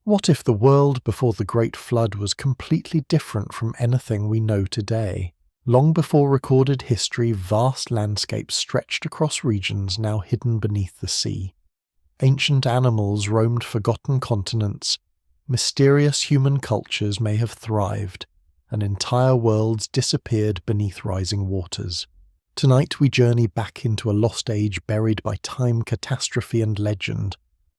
What if the world before the Great Flood was completely different from anything we know today? Long before recorded history, vast landscapes stretched across regions now hidden beneath the sea. Ancient animals roamed forgotten continents, mysterious human cultures may have thrived, and entire worlds disappeared beneath rising waters. Tonight we journey back into a lost age buried by time, catastrophe and legend.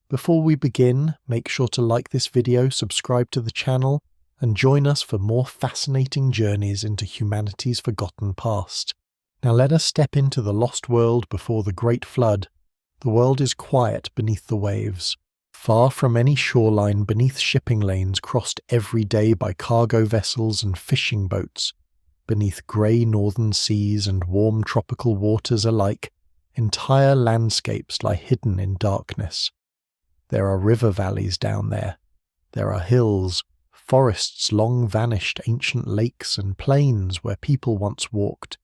Before we begin, make sure to like this video, subscribe to the channel, and join us for more fascinating journeys into humanity's forgotten past. Now let us step into the lost world before the Great Flood. The world is quiet beneath the waves. Far from any shoreline, beneath shipping lanes crossed every day by cargo vessels and fishing boats, beneath grey northern seas and warm tropical waters alike, entire landscapes lie hidden in darkness. There are river valleys down there. There are hills, forests, long vanished ancient lakes and plains where people once walked.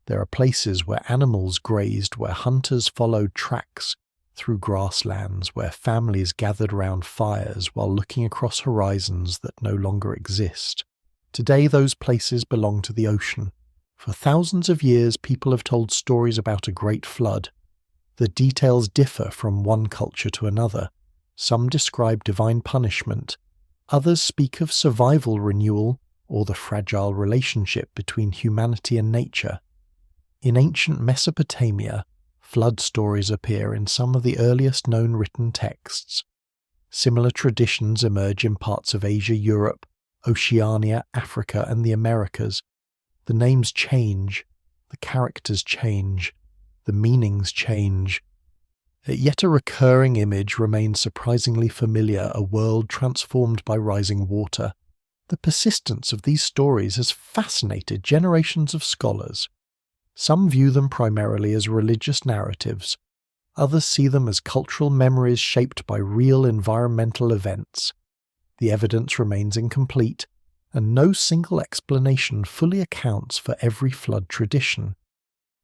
There are places where animals grazed, where hunters followed tracks through grasslands, where families gathered round fires while looking across horizons that no longer exist. Today those places belong to the ocean. For thousands of years people have told stories about a great flood. The details differ from one culture to another. Some describe divine punishment. Others speak of survival renewal or the fragile relationship between humanity and nature. In ancient Mesopotamia, flood stories appear in some of the earliest known written texts. Similar traditions emerge in parts of Asia, Europe, Oceania, Africa, and the Americas. The names change, the characters change, the meanings change. Yet a recurring image remains surprisingly familiar, a world transformed by rising water. The persistence of these stories has fascinated generations of scholars. Some view them primarily as religious narratives. Others see them as cultural memories shaped by real environmental events. The evidence remains incomplete, and no single explanation fully accounts for every flood tradition.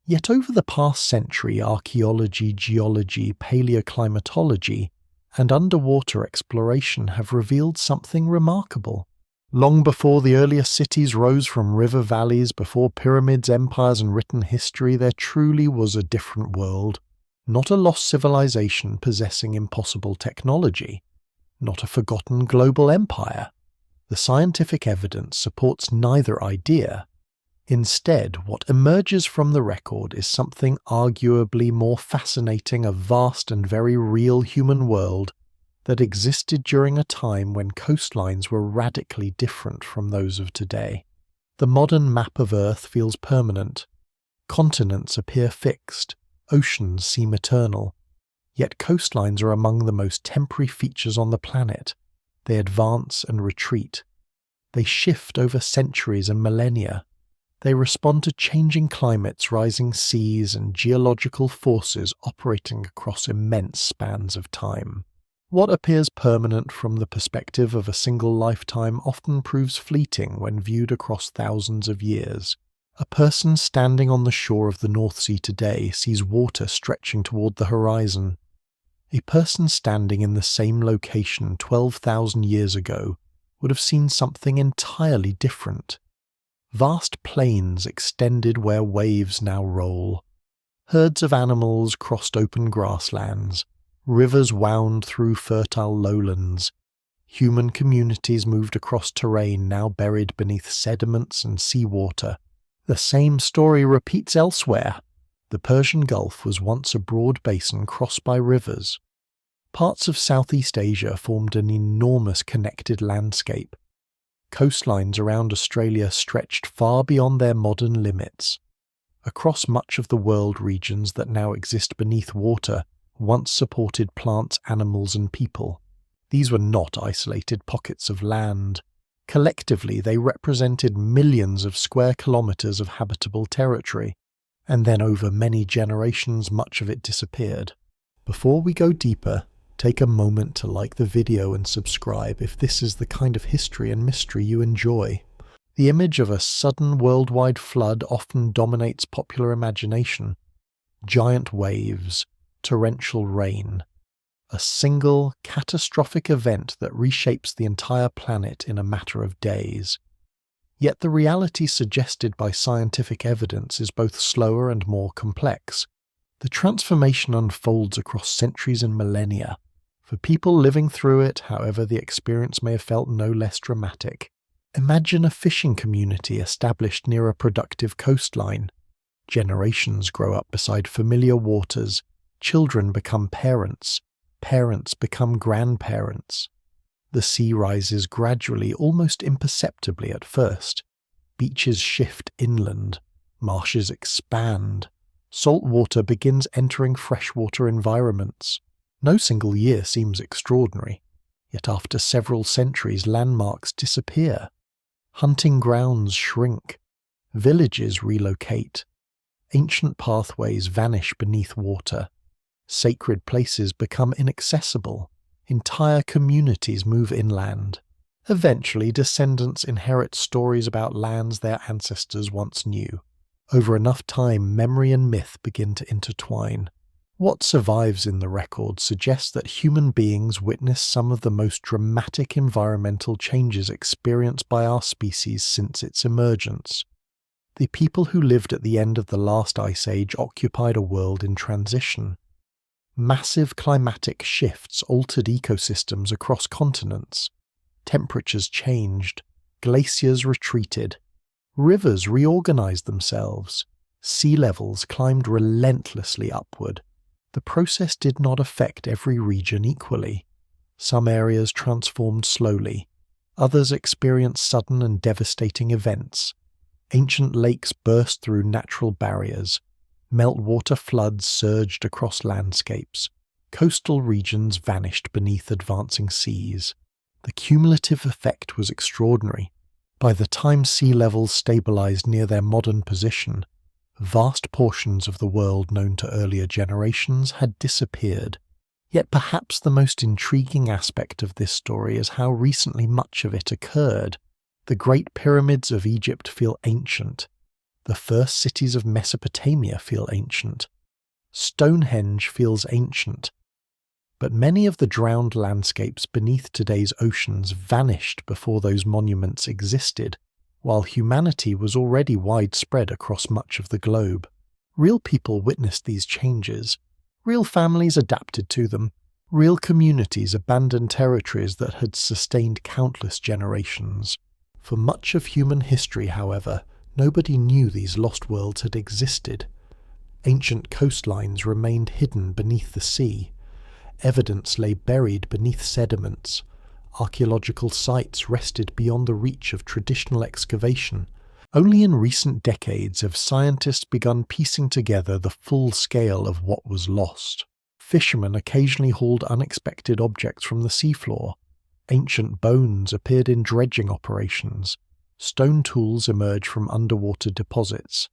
Yet over the past century, archaeology, geology, paleoclimatology, and underwater exploration have revealed something remarkable. Long before the earliest cities rose from river valleys, before pyramids, empires, and written history, there truly was a different world. Not a lost civilization possessing impossible technology. Not a forgotten global empire. The scientific evidence supports neither idea. Instead, what emerges from the record is something arguably more fascinating, a vast and very real human world that existed during a time when coastlines were radically different from those of today. The modern map of Earth feels permanent. Continents appear fixed. Oceans seem eternal. Yet coastlines are among the most temporary features on the planet. They advance and retreat. They shift over centuries and millennia. They respond to changing climates, rising seas, and geological forces operating across immense spans of time. What appears permanent from the perspective of a single lifetime often proves fleeting when viewed across thousands of years. A person standing on the shore of the North Sea today sees water stretching toward the horizon. A person standing in the same location 12,000 years ago would have seen something entirely different. Vast plains extended where waves now roll. Herds of animals crossed open grasslands. Rivers wound through fertile lowlands. Human communities moved across terrain now buried beneath sediments and seawater. The same story repeats elsewhere. The Persian Gulf was once a broad basin crossed by rivers. Parts of Southeast Asia formed an enormous connected landscape. Coastlines around Australia stretched far beyond their modern limits. Across much of the world, regions that now exist beneath water once supported plants, animals, and people. These were not isolated pockets of land. Collectively, they represented millions of square kilometers of habitable territory, and then over many generations much of it disappeared. Before we go deeper, take a moment to like the video and subscribe if this is the kind of history and mystery you enjoy. The image of a sudden worldwide flood often dominates popular imagination. Giant waves, torrential rain, A single, catastrophic event that reshapes the entire planet in a matter of days. Yet the reality suggested by scientific evidence is both slower and more complex. The transformation unfolds across centuries and millennia. For people living through it, however, the experience may have felt no less dramatic. Imagine a fishing community established near a productive coastline. Generations grow up beside familiar waters, children become parents, parents become grandparents. The sea rises gradually, almost imperceptibly at first. Beaches shift inland, marshes expand, salt water begins entering freshwater environments. No single year seems extraordinary, yet after several centuries landmarks disappear. Hunting grounds shrink, villages relocate, ancient pathways vanish beneath water, sacred places become inaccessible, entire communities move inland. Eventually, descendants inherit stories about lands their ancestors once knew. Over enough time, memory and myth begin to intertwine. What survives in the record suggests that human beings witnessed some of the most dramatic environmental changes experienced by our species since its emergence. The people who lived at the end of the last ice age occupied a world in transition. Massive climatic shifts altered ecosystems across continents. Temperatures changed, glaciers retreated, rivers reorganized themselves, sea levels climbed relentlessly upward. The process did not affect every region equally. Some areas transformed slowly, others experienced sudden and devastating events. Ancient lakes burst through natural barriers, meltwater floods surged across landscapes, coastal regions vanished beneath advancing seas. The cumulative effect was extraordinary. By the time sea levels stabilized near their modern position, vast portions of the world known to earlier generations had disappeared. Yet perhaps the most intriguing aspect of this story is how recently much of it occurred. The Great Pyramids of Egypt feel ancient. The first cities of Mesopotamia feel ancient. Stonehenge feels ancient. But many of the drowned landscapes beneath today's oceans vanished before those monuments existed, while humanity was already widespread across much of the globe. Real people witnessed these changes. Real families adapted to them. Real communities abandoned territories that had sustained countless generations. For much of human history, however, nobody knew these lost worlds had existed. Ancient coastlines remained hidden beneath the sea. Evidence lay buried beneath sediments. Archaeological sites rested beyond the reach of traditional excavation. Only in recent decades have scientists begun piecing together the full scale of what was lost. Fishermen occasionally hauled unexpected objects from the seafloor. Ancient bones appeared in dredging operations. Stone tools emerged from underwater deposits.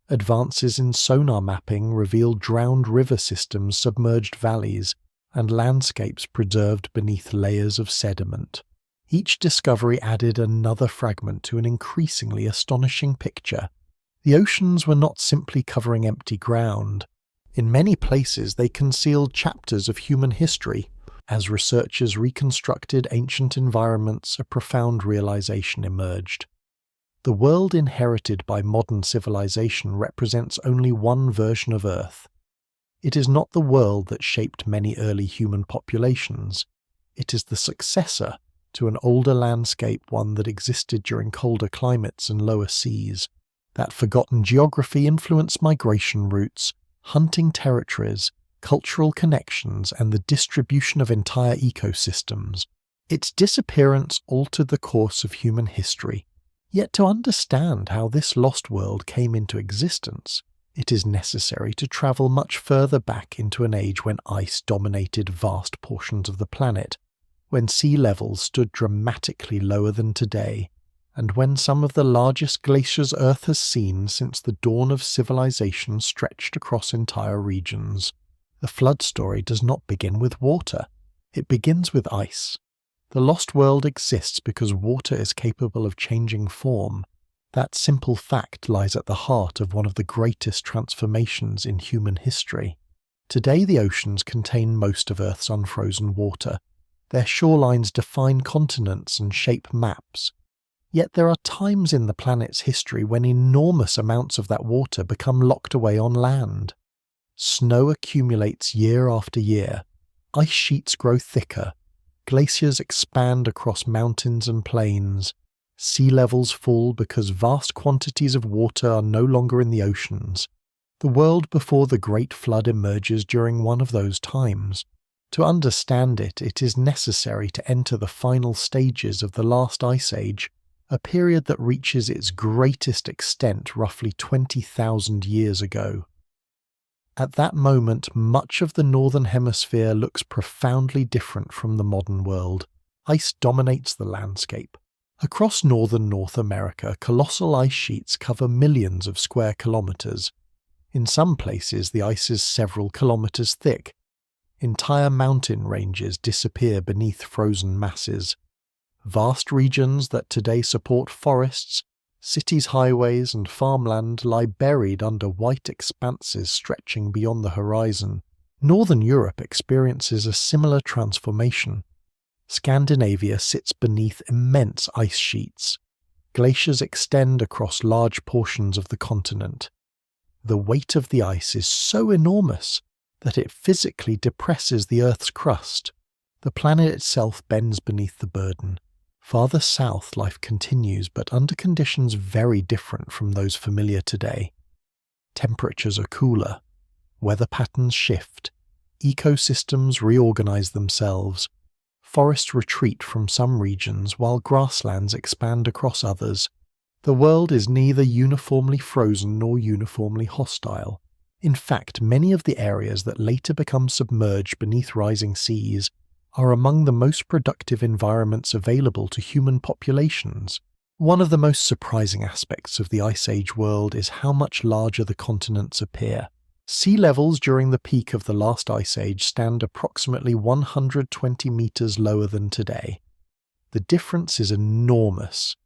Advances in sonar mapping revealed drowned river systems, submerged valleys, and landscapes preserved beneath layers of sediment. Each discovery added another fragment to an increasingly astonishing picture. The oceans were not simply covering empty ground. In many places they concealed chapters of human history. As researchers reconstructed ancient environments, a profound realization emerged. The world inherited by modern civilization represents only one version of Earth. It is not the world that shaped many early human populations. It is the successor to an older landscape, one that existed during colder climates and lower seas. That forgotten geography influenced migration routes, hunting territories, cultural connections, and the distribution of entire ecosystems. Its disappearance altered the course of human history. Yet to understand how this lost world came into existence, it is necessary to travel much further back into an age when ice dominated vast portions of the planet, when sea levels stood dramatically lower than today, and when some of the largest glaciers Earth has seen since the dawn of civilization stretched across entire regions. The flood story does not begin with water. It begins with ice. The lost world exists because water is capable of changing form. That simple fact lies at the heart of one of the greatest transformations in human history. Today the oceans contain most of Earth's unfrozen water. Their shorelines define continents and shape maps. Yet there are times in the planet's history when enormous amounts of that water become locked away on land. Snow accumulates year after year, ice sheets grow thicker, glaciers expand across mountains and plains, sea levels fall because vast quantities of water are no longer in the oceans. The world before the Great Flood emerges during one of those times. To understand it, it is necessary to enter the final stages of the last ice age, a period that reaches its greatest extent roughly 20,000 years ago. At that moment, much of the northern hemisphere looks profoundly different from the modern world. Ice dominates the landscape. Across northern North America, colossal ice sheets cover millions of square kilometers. In some places, the ice is several kilometers thick. Entire mountain ranges disappear beneath frozen masses. Vast regions that today support forests, cities' highways, and farmland lie buried under white expanses stretching beyond the horizon. Northern Europe experiences a similar transformation. Scandinavia sits beneath immense ice sheets. Glaciers extend across large portions of the continent. The weight of the ice is so enormous that it physically depresses the Earth's crust. The planet itself bends beneath the burden. Farther south, life continues, but under conditions very different from those familiar today. Temperatures are cooler, weather patterns shift, ecosystems reorganize themselves, forests retreat from some regions while grasslands expand across others. The world is neither uniformly frozen nor uniformly hostile. In fact, many of the areas that later become submerged beneath rising seas are among the most productive environments available to human populations. One of the most surprising aspects of the Ice Age world is how much larger the continents appear. Sea levels during the peak of the last Ice Age stand approximately 120 meters lower than today. The difference is enormous.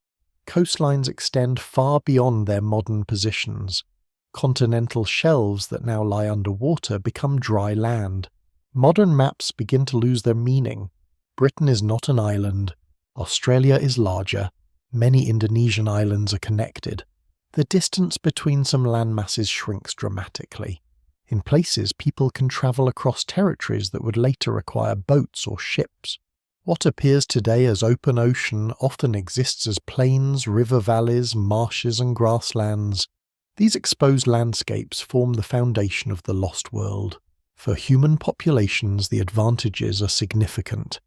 Coastlines extend far beyond their modern positions. Continental shelves that now lie underwater become dry land. Modern maps begin to lose their meaning. Britain is not an island. Australia is larger. Many Indonesian islands are connected. The distance between some landmasses shrinks dramatically. In places, people can travel across territories that would later require boats or ships. What appears today as open ocean often exists as plains, river valleys, marshes, and grasslands. These exposed landscapes form the foundation of the lost world. For human populations, the advantages are significant.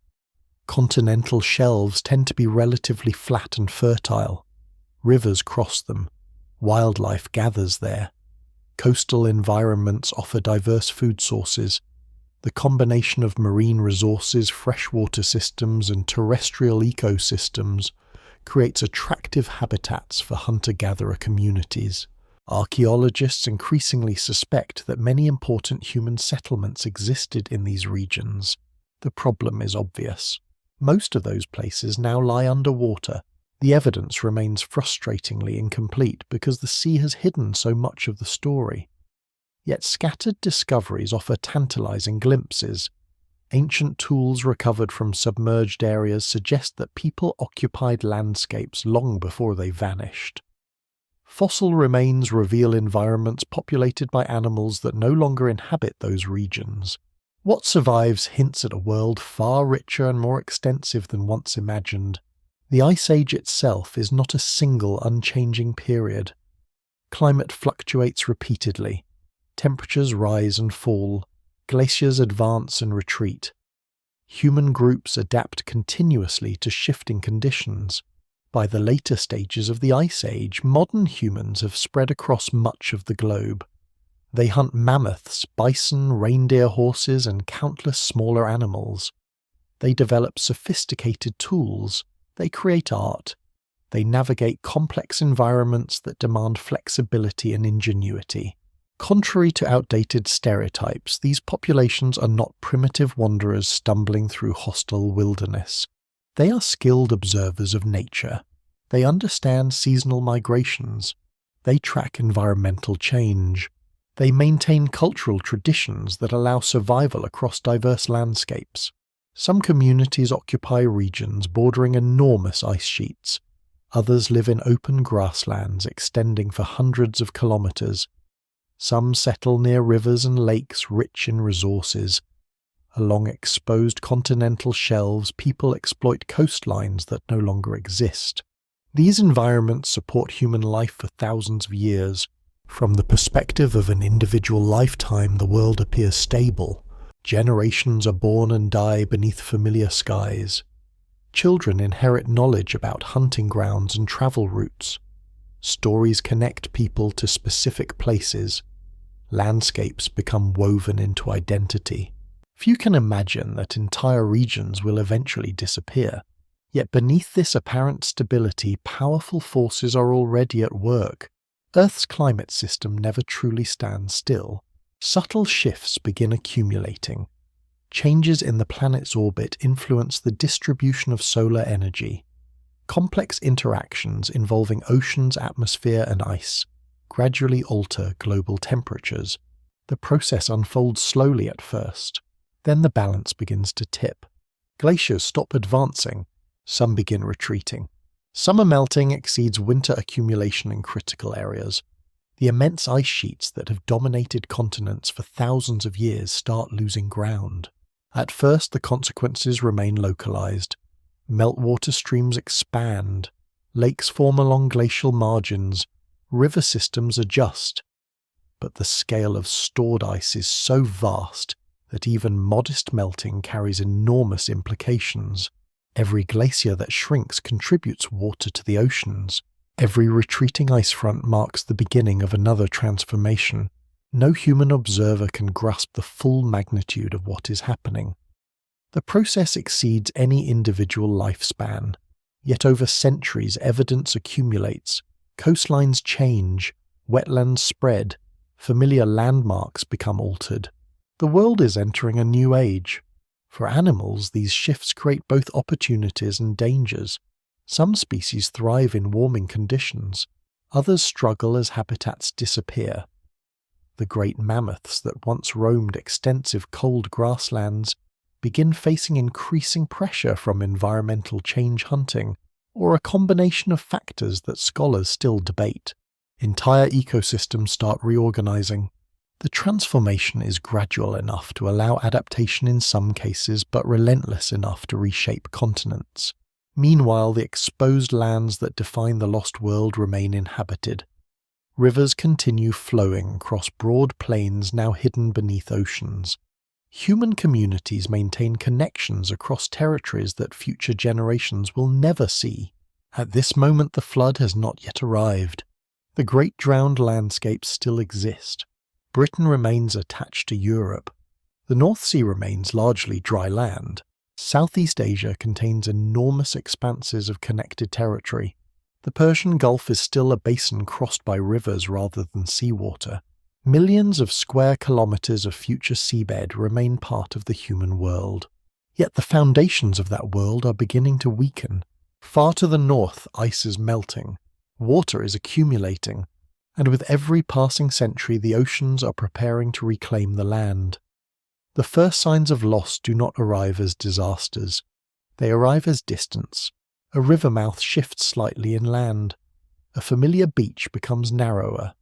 Continental shelves tend to be relatively flat and fertile. Rivers cross them. Wildlife gathers there. Coastal environments offer diverse food sources. The combination of marine resources, freshwater systems, and terrestrial ecosystems creates attractive habitats for hunter-gatherer communities. Archaeologists increasingly suspect that many important human settlements existed in these regions. The problem is obvious. Most of those places now lie underwater. The evidence remains frustratingly incomplete because the sea has hidden so much of the story. Yet scattered discoveries offer tantalizing glimpses. Ancient tools recovered from submerged areas suggest that people occupied landscapes long before they vanished. Fossil remains reveal environments populated by animals that no longer inhabit those regions. What survives hints at a world far richer and more extensive than once imagined. The Ice Age itself is not a single unchanging period. Climate fluctuates repeatedly. Temperatures rise and fall. Glaciers advance and retreat. Human groups adapt continuously to shifting conditions. By the later stages of the Ice Age, modern humans have spread across much of the globe. They hunt mammoths, bison, reindeer horses, and countless smaller animals. They develop sophisticated tools. They create art. They navigate complex environments that demand flexibility and ingenuity. Contrary to outdated stereotypes, these populations are not primitive wanderers stumbling through hostile wilderness. They are skilled observers of nature. They understand seasonal migrations. They track environmental change. They maintain cultural traditions that allow survival across diverse landscapes. Some communities occupy regions bordering enormous ice sheets. Others live in open grasslands extending for hundreds of kilometers. Some settle near rivers and lakes rich in resources. Along exposed continental shelves, people exploit coastlines that no longer exist. These environments support human life for thousands of years. From the perspective of an individual lifetime, the world appears stable. Generations are born and die beneath familiar skies. Children inherit knowledge about hunting grounds and travel routes. Stories connect people to specific places. Landscapes become woven into identity. Few can imagine that entire regions will eventually disappear. Yet beneath this apparent stability, powerful forces are already at work. Earth's climate system never truly stands still. Subtle shifts begin accumulating. Changes in the planet's orbit influence the distribution of solar energy. Complex interactions involving oceans, atmosphere, and ice gradually alter global temperatures. The process unfolds slowly at first. Then the balance begins to tip. Glaciers stop advancing. Some begin retreating. Summer melting exceeds winter accumulation in critical areas. The immense ice sheets that have dominated continents for thousands of years start losing ground. At first, the consequences remain localized. Meltwater streams expand. Lakes form along glacial margins. River systems adjust. But the scale of stored ice is so vast that even modest melting carries enormous implications. Every glacier that shrinks contributes water to the oceans. Every retreating ice front marks the beginning of another transformation. No human observer can grasp the full magnitude of what is happening. The process exceeds any individual lifespan. Yet over centuries evidence accumulates. Coastlines change, wetlands spread, familiar landmarks become altered. The world is entering a new age. For animals, these shifts create both opportunities and dangers. Some species thrive in warming conditions. Others struggle as habitats disappear. The great mammoths that once roamed extensive cold grasslands begin facing increasing pressure from environmental change hunting, or a combination of factors that scholars still debate. Entire ecosystems start reorganizing. The transformation is gradual enough to allow adaptation in some cases, but relentless enough to reshape continents. Meanwhile, the exposed lands that define the lost world remain inhabited. Rivers continue flowing across broad plains now hidden beneath oceans. Human communities maintain connections across territories that future generations will never see. At this moment, the flood has not yet arrived. The great drowned landscapes still exist. Britain remains attached to Europe. The North Sea remains largely dry land. Southeast Asia contains enormous expanses of connected territory. The Persian Gulf is still a basin crossed by rivers rather than seawater. Millions of square kilometers of future seabed remain part of the human world. Yet the foundations of that world are beginning to weaken. Far to the north, ice is melting. Water is accumulating. And with every passing century, the oceans are preparing to reclaim the land. The first signs of loss do not arrive as disasters. They arrive as distance. A river mouth shifts slightly inland. A familiar beach becomes narrower.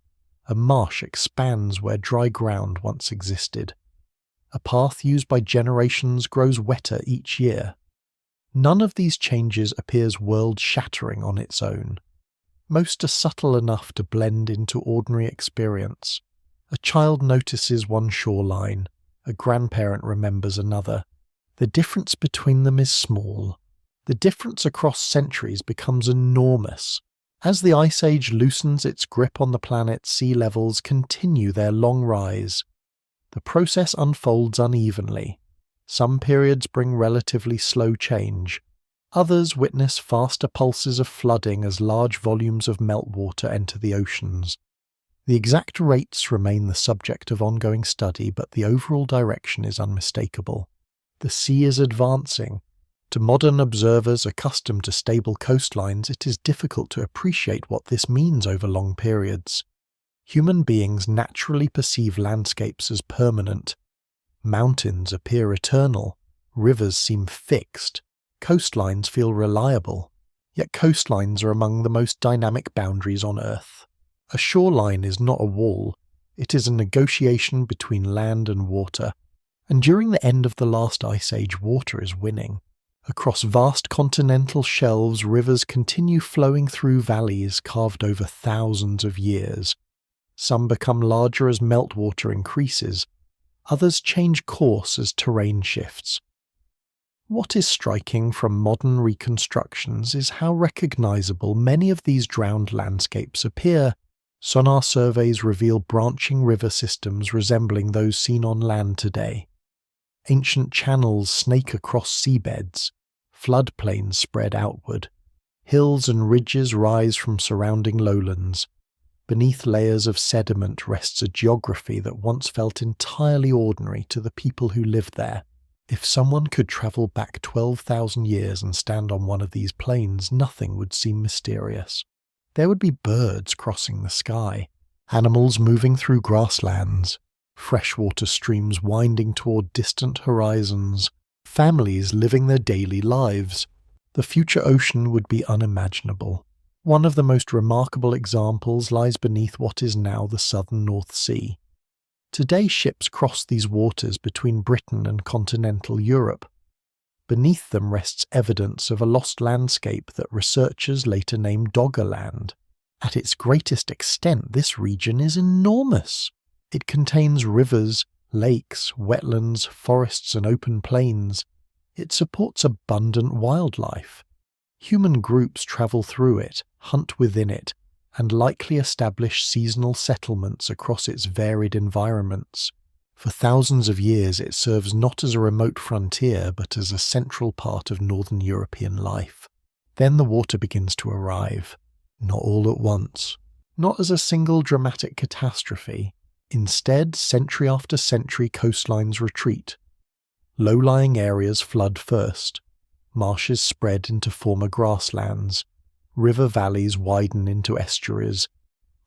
A marsh expands where dry ground once existed. A path used by generations grows wetter each year. None of these changes appears world-shattering on its own. Most are subtle enough to blend into ordinary experience. A child notices one shoreline, a grandparent remembers another. The difference between them is small. The difference across centuries becomes enormous. As the Ice Age loosens its grip on the planet, sea levels continue their long rise. The process unfolds unevenly. Some periods bring relatively slow change. Others witness faster pulses of flooding as large volumes of meltwater enter the oceans. The exact rates remain the subject of ongoing study, but the overall direction is unmistakable. The sea is advancing. To modern observers accustomed to stable coastlines, it is difficult to appreciate what this means over long periods. Human beings naturally perceive landscapes as permanent. Mountains appear eternal, rivers seem fixed, coastlines feel reliable. Yet coastlines are among the most dynamic boundaries on Earth. A shoreline is not a wall, it is a negotiation between land and water. And during the end of the last ice age, water is winning. Across vast continental shelves, rivers continue flowing through valleys carved over thousands of years. Some become larger as meltwater increases, others change course as terrain shifts. What is striking from modern reconstructions is how recognizable many of these drowned landscapes appear. Sonar surveys reveal branching river systems resembling those seen on land today. Ancient channels snake across seabeds, floodplains spread outward, hills and ridges rise from surrounding lowlands. Beneath layers of sediment rests a geography that once felt entirely ordinary to the people who lived there. If someone could travel back 12,000 years and stand on one of these plains, nothing would seem mysterious. There would be birds crossing the sky, animals moving through grasslands, freshwater streams winding toward distant horizons, families living their daily lives. The future ocean would be unimaginable. One of the most remarkable examples lies beneath what is now the southern North Sea. Today ships cross these waters between Britain and continental Europe. Beneath them rests evidence of a lost landscape that researchers later named Doggerland. At its greatest extent, this region is enormous. It contains rivers, lakes, wetlands, forests and open plains. It supports abundant wildlife. Human groups travel through it, hunt within it, and likely establish seasonal settlements across its varied environments. For thousands of years it serves not as a remote frontier but as a central part of northern European life. Then the water begins to arrive, not all at once, not as a single dramatic catastrophe. Instead, century after century coastlines retreat. Low-lying areas flood first. Marshes spread into former grasslands. River valleys widen into estuaries.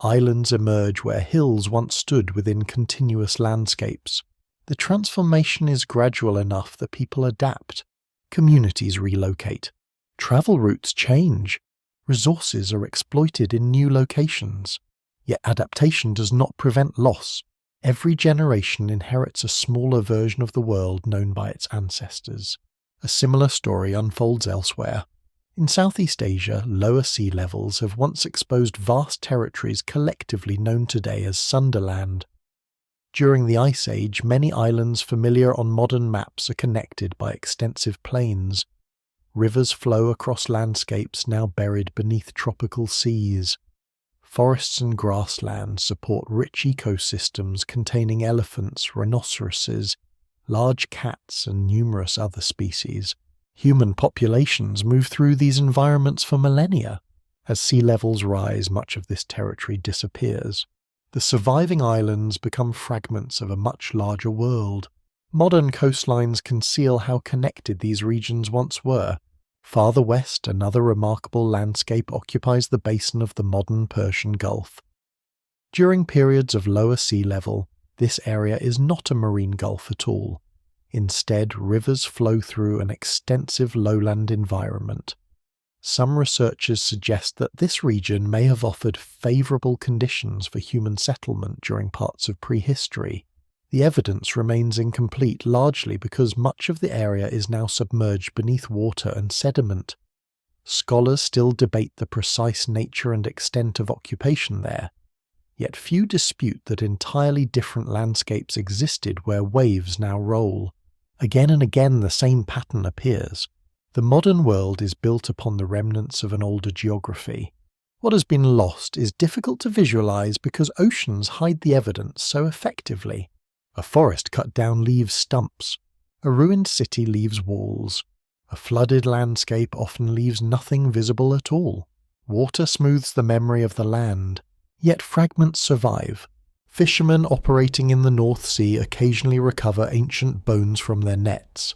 Islands emerge where hills once stood within continuous landscapes. The transformation is gradual enough that people adapt. Communities relocate. Travel routes change. Resources are exploited in new locations. Yet adaptation does not prevent loss. Every generation inherits a smaller version of the world known by its ancestors. A similar story unfolds elsewhere. In Southeast Asia, lower sea levels have once exposed vast territories collectively known today as Sunderland. During the Ice Age, many islands familiar on modern maps are connected by extensive plains. Rivers flow across landscapes now buried beneath tropical seas. Forests and grasslands support rich ecosystems containing elephants, rhinoceroses, large cats and numerous other species. Human populations move through these environments for millennia. As sea levels rise, much of this territory disappears. The surviving islands become fragments of a much larger world. Modern coastlines conceal how connected these regions once were. Farther west, another remarkable landscape occupies the basin of the modern Persian Gulf. During periods of lower sea level, this area is not a marine gulf at all. Instead, rivers flow through an extensive lowland environment. Some researchers suggest that this region may have offered favourable conditions for human settlement during parts of prehistory. The evidence remains incomplete largely because much of the area is now submerged beneath water and sediment. Scholars still debate the precise nature and extent of occupation there, yet few dispute that entirely different landscapes existed where waves now roll. Again and again the same pattern appears. The modern world is built upon the remnants of an older geography. What has been lost is difficult to visualize because oceans hide the evidence so effectively. A forest cut down leaves stumps. A ruined city leaves walls. A flooded landscape often leaves nothing visible at all. Water smooths the memory of the land, yet fragments survive. Fishermen operating in the North Sea occasionally recover ancient bones from their nets.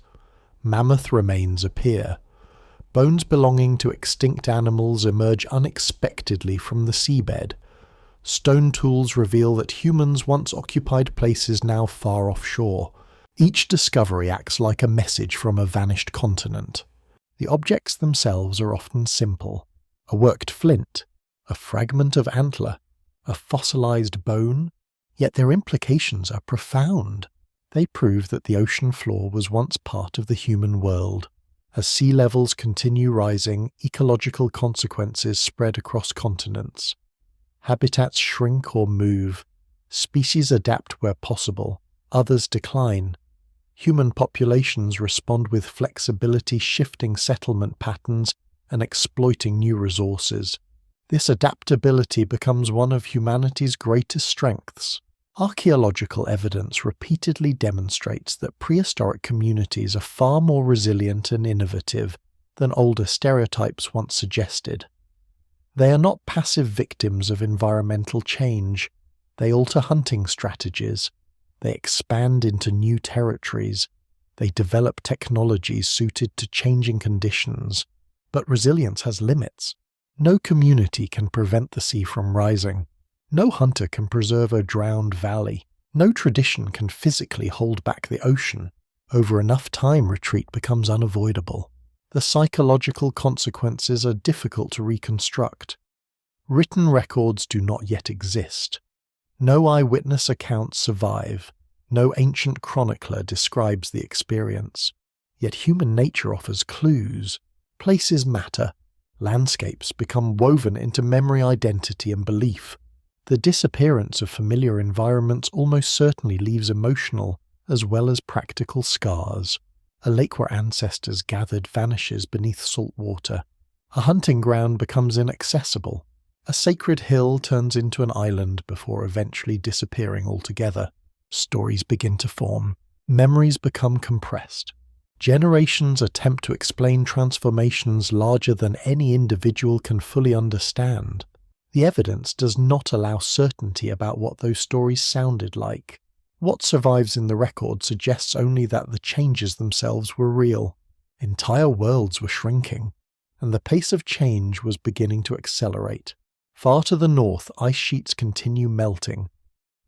Mammoth remains appear. Bones belonging to extinct animals emerge unexpectedly from the seabed. Stone tools reveal that humans once occupied places now far offshore. Each discovery acts like a message from a vanished continent. The objects themselves are often simple: a worked flint, a fragment of antler, a fossilized bone, yet their implications are profound. They prove that the ocean floor was once part of the human world. As sea levels continue rising, ecological consequences spread across continents. Habitats shrink or move. Species adapt where possible. Others decline. Human populations respond with flexibility, shifting settlement patterns and exploiting new resources. This adaptability becomes one of humanity's greatest strengths. Archaeological evidence repeatedly demonstrates that prehistoric communities are far more resilient and innovative than older stereotypes once suggested. They are not passive victims of environmental change. They alter hunting strategies. They expand into new territories. They develop technologies suited to changing conditions. But resilience has limits. No community can prevent the sea from rising. No hunter can preserve a drowned valley. No tradition can physically hold back the ocean. Over enough time, retreat becomes unavoidable. The psychological consequences are difficult to reconstruct. Written records do not yet exist. No eyewitness accounts survive. No ancient chronicler describes the experience. Yet human nature offers clues. Places matter. Landscapes become woven into memory, identity, and belief. The disappearance of familiar environments almost certainly leaves emotional as well as practical scars. A lake where ancestors gathered vanishes beneath salt water. A hunting ground becomes inaccessible. A sacred hill turns into an island before eventually disappearing altogether. Stories begin to form. Memories become compressed. Generations attempt to explain transformations larger than any individual can fully understand. The evidence does not allow certainty about what those stories sounded like. What survives in the record suggests only that the changes themselves were real. Entire worlds were shrinking, and the pace of change was beginning to accelerate. Far to the north, ice sheets continue melting.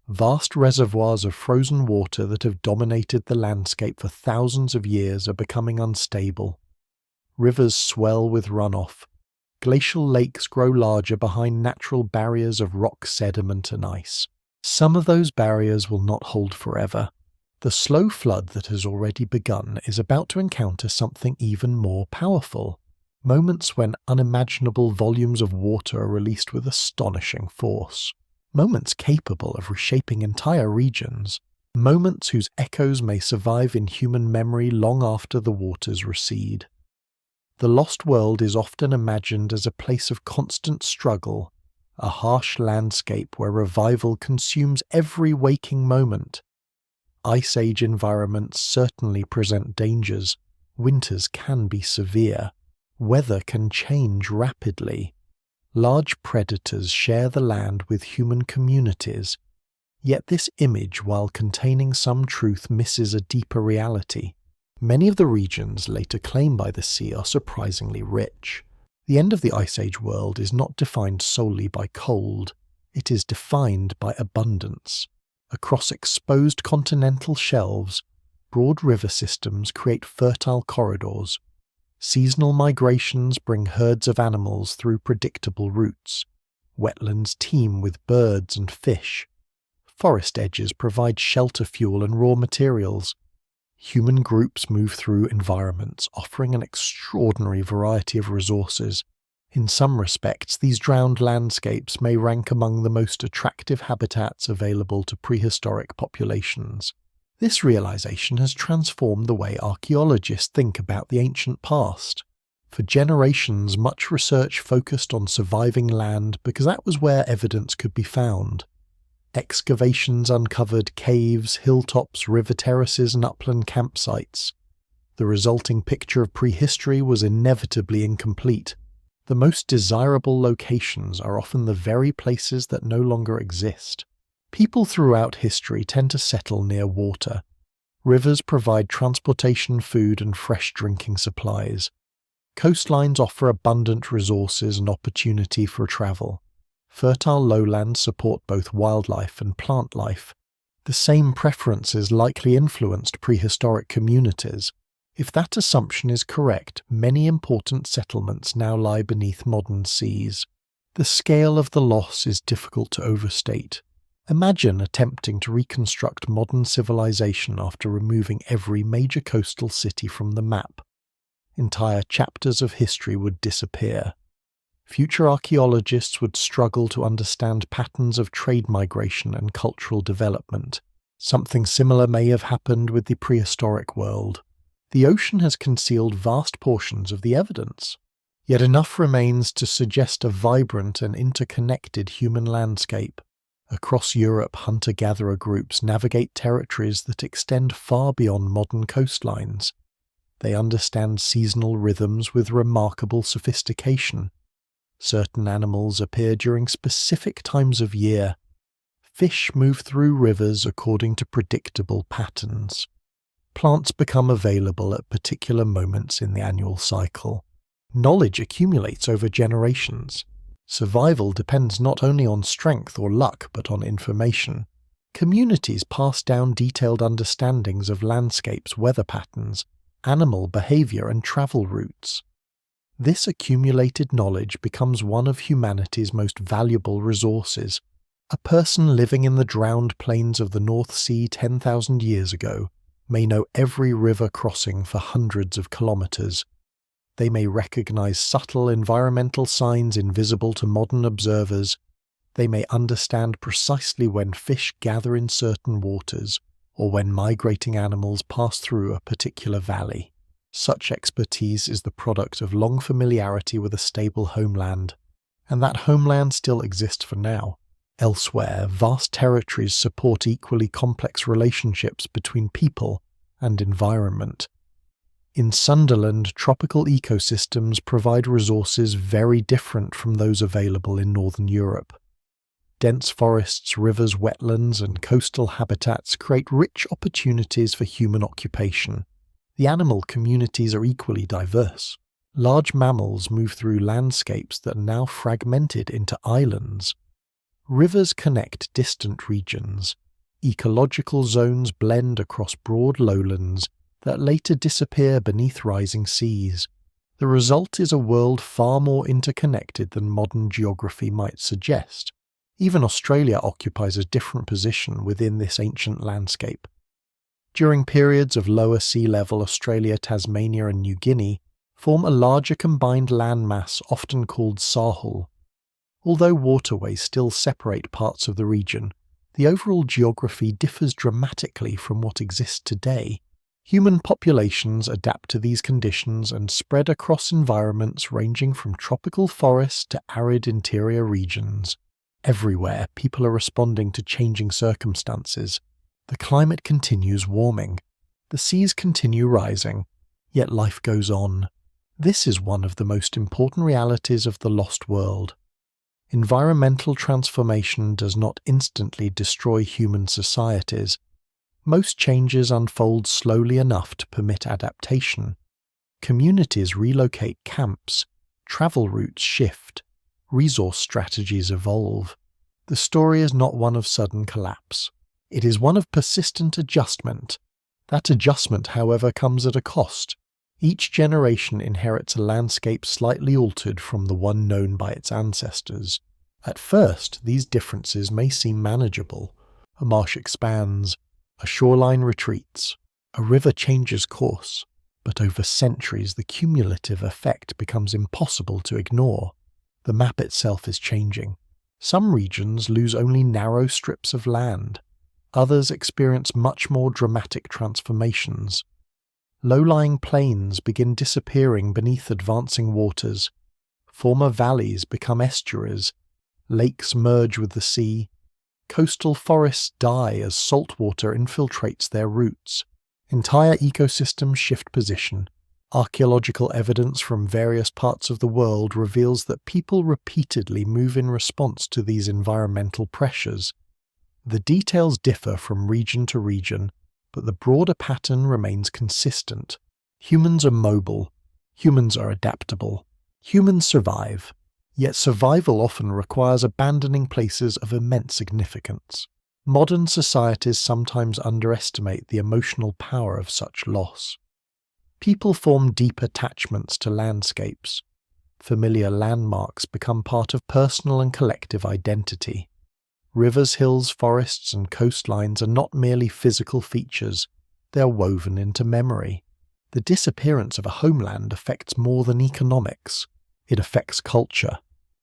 Vast reservoirs of frozen water that have dominated the landscape for thousands of years are becoming unstable. Rivers swell with runoff. Glacial lakes grow larger behind natural barriers of rock, sediment, and ice. Some of those barriers will not hold forever. The slow flood that has already begun is about to encounter something even more powerful. Moments when unimaginable volumes of water are released with astonishing force. Moments capable of reshaping entire regions. Moments whose echoes may survive in human memory long after the waters recede. The lost world is often imagined as a place of constant struggle, a harsh landscape where revival consumes every waking moment. Ice Age environments certainly present dangers. Winters can be severe. Weather can change rapidly. Large predators share the land with human communities. Yet this image, while containing some truth, misses a deeper reality. Many of the regions later claimed by the sea are surprisingly rich. The end of the Ice Age world is not defined solely by cold. It is defined by abundance. Across exposed continental shelves, broad river systems create fertile corridors. Seasonal migrations bring herds of animals through predictable routes. Wetlands teem with birds and fish. Forest edges provide shelter fuel and raw materials. Human groups move through environments, offering an extraordinary variety of resources. In some respects, these drowned landscapes may rank among the most attractive habitats available to prehistoric populations. This realization has transformed the way archaeologists think about the ancient past. For generations, much research focused on surviving land because that was where evidence could be found. Excavations uncovered caves, hilltops, river terraces, and upland campsites. The resulting picture of prehistory was inevitably incomplete. The most desirable locations are often the very places that no longer exist. People throughout history tend to settle near water. Rivers provide transportation, food, and fresh drinking supplies. Coastlines offer abundant resources and opportunity for travel. Fertile lowlands support both wildlife and plant life. The same preferences likely influenced prehistoric communities. If that assumption is correct, many important settlements now lie beneath modern seas. The scale of the loss is difficult to overstate. Imagine attempting to reconstruct modern civilization after removing every major coastal city from the map. Entire chapters of history would disappear. Future archaeologists would struggle to understand patterns of trade migration and cultural development. Something similar may have happened with the prehistoric world. The ocean has concealed vast portions of the evidence. Yet enough remains to suggest a vibrant and interconnected human landscape. Across Europe, hunter-gatherer groups navigate territories that extend far beyond modern coastlines. They understand seasonal rhythms with remarkable sophistication. Certain animals appear during specific times of year. Fish move through rivers according to predictable patterns. Plants become available at particular moments in the annual cycle. Knowledge accumulates over generations. Survival depends not only on strength or luck, but on information. Communities pass down detailed understandings of landscapes, weather patterns, animal behavior, and travel routes. This accumulated knowledge becomes one of humanity's most valuable resources. A person living in the drowned plains of the North Sea 10,000 years ago may know every river crossing for hundreds of kilometers. They may recognize subtle environmental signs invisible to modern observers. They may understand precisely when fish gather in certain waters, or when migrating animals pass through a particular valley. Such expertise is the product of long familiarity with a stable homeland, and that homeland still exists for now. Elsewhere, vast territories support equally complex relationships between people and environment. In Sunderland, tropical ecosystems provide resources very different from those available in Northern Europe. Dense forests, rivers, wetlands, and coastal habitats create rich opportunities for human occupation. The animal communities are equally diverse. Large mammals move through landscapes that are now fragmented into islands. Rivers connect distant regions. Ecological zones blend across broad lowlands that later disappear beneath rising seas. The result is a world far more interconnected than modern geography might suggest. Even Australia occupies a different position within this ancient landscape. During periods of lower sea level, Australia, Tasmania, and New Guinea form a larger combined landmass often called Sahul. Although waterways still separate parts of the region, the overall geography differs dramatically from what exists today. Human populations adapt to these conditions and spread across environments ranging from tropical forests to arid interior regions. Everywhere, people are responding to changing circumstances. The climate continues warming. The seas continue rising. Yet life goes on. This is one of the most important realities of the lost world. Environmental transformation does not instantly destroy human societies. Most changes unfold slowly enough to permit adaptation. Communities relocate camps, travel routes shift, resource strategies evolve. The story is not one of sudden collapse. It is one of persistent adjustment. That adjustment, however, comes at a cost. Each generation inherits a landscape slightly altered from the one known by its ancestors. At first, these differences may seem manageable. A marsh expands, a shoreline retreats, a river changes course, but over centuries the cumulative effect becomes impossible to ignore. The map itself is changing. Some regions lose only narrow strips of land. Others experience much more dramatic transformations. Low-lying plains begin disappearing beneath advancing waters. Former valleys become estuaries. Lakes merge with the sea. Coastal forests die as saltwater infiltrates their roots. Entire ecosystems shift position. Archaeological evidence from various parts of the world reveals that people repeatedly move in response to these environmental pressures. The details differ from region to region, but the broader pattern remains consistent. Humans are mobile. Humans are adaptable. Humans survive. Yet survival often requires abandoning places of immense significance. Modern societies sometimes underestimate the emotional power of such loss. People form deep attachments to landscapes. Familiar landmarks become part of personal and collective identity. Rivers, hills, forests, and coastlines are not merely physical features, they are woven into memory. The disappearance of a homeland affects more than economics. It affects culture.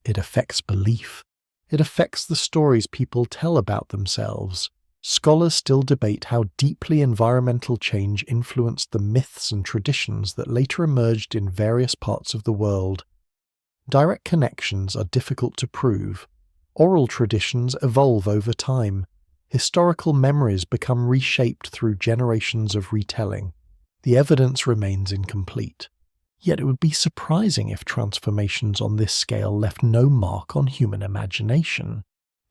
It affects belief. It affects the stories people tell about themselves. Scholars still debate how deeply environmental change influenced the myths and traditions that later emerged in various parts of the world. Direct connections are difficult to prove. Oral traditions evolve over time. Historical memories become reshaped through generations of retelling. The evidence remains incomplete. Yet it would be surprising if transformations on this scale left no mark on human imagination.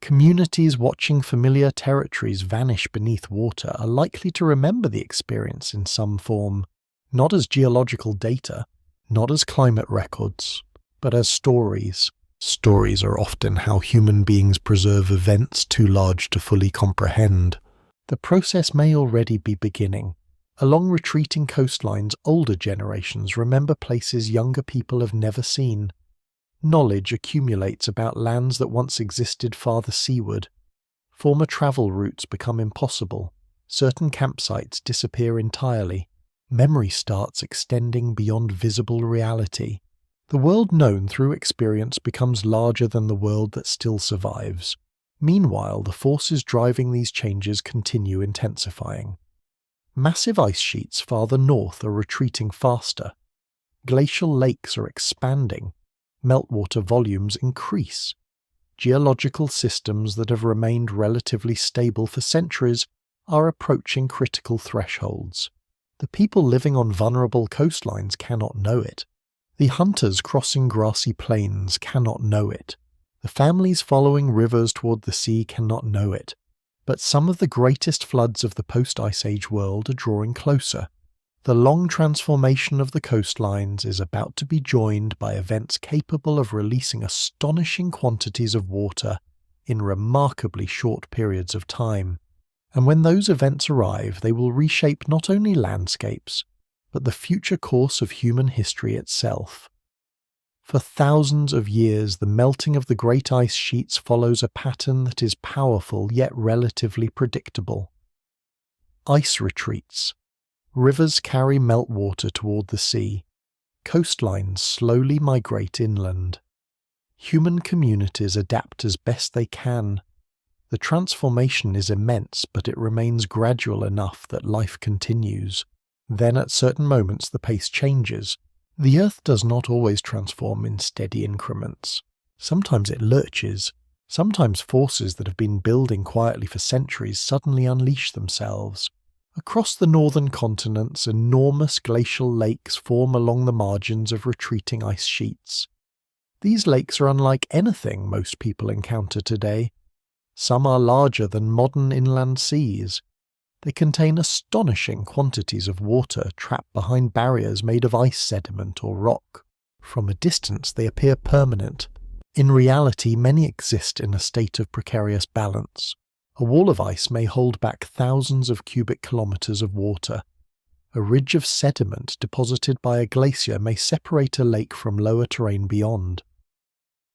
Communities watching familiar territories vanish beneath water are likely to remember the experience in some form, not as geological data, not as climate records, but as stories. Stories are often how human beings preserve events too large to fully comprehend. The process may already be beginning. Along retreating coastlines, older generations remember places younger people have never seen. Knowledge accumulates about lands that once existed farther seaward. Former travel routes become impossible. Certain campsites disappear entirely. Memory starts extending beyond visible reality. The world known through experience becomes larger than the world that still survives. Meanwhile, the forces driving these changes continue intensifying. Massive ice sheets farther north are retreating faster. Glacial lakes are expanding. Meltwater volumes increase. Geological systems that have remained relatively stable for centuries are approaching critical thresholds. The people living on vulnerable coastlines cannot know it. The hunters crossing grassy plains cannot know it. The families following rivers toward the sea cannot know it. But some of the greatest floods of the post-Ice Age world are drawing closer. The long transformation of the coastlines is about to be joined by events capable of releasing astonishing quantities of water in remarkably short periods of time. And when those events arrive, they will reshape not only landscapes, but the future course of human history itself. For thousands of years, the melting of the great ice sheets follows a pattern that is powerful yet relatively predictable. Ice retreats. Rivers carry meltwater toward the sea. Coastlines slowly migrate inland. Human communities adapt as best they can. The transformation is immense, but it remains gradual enough that life continues. Then at certain moments the pace changes. The Earth does not always transform in steady increments. Sometimes it lurches. Sometimes forces that have been building quietly for centuries suddenly unleash themselves. Across the northern continents, enormous glacial lakes form along the margins of retreating ice sheets. These lakes are unlike anything most people encounter today. Some are larger than modern inland seas. They contain astonishing quantities of water trapped behind barriers made of ice sediment or rock. From a distance they appear permanent. In reality, many exist in a state of precarious balance. A wall of ice may hold back thousands of cubic kilometers of water. A ridge of sediment deposited by a glacier may separate a lake from lower terrain beyond.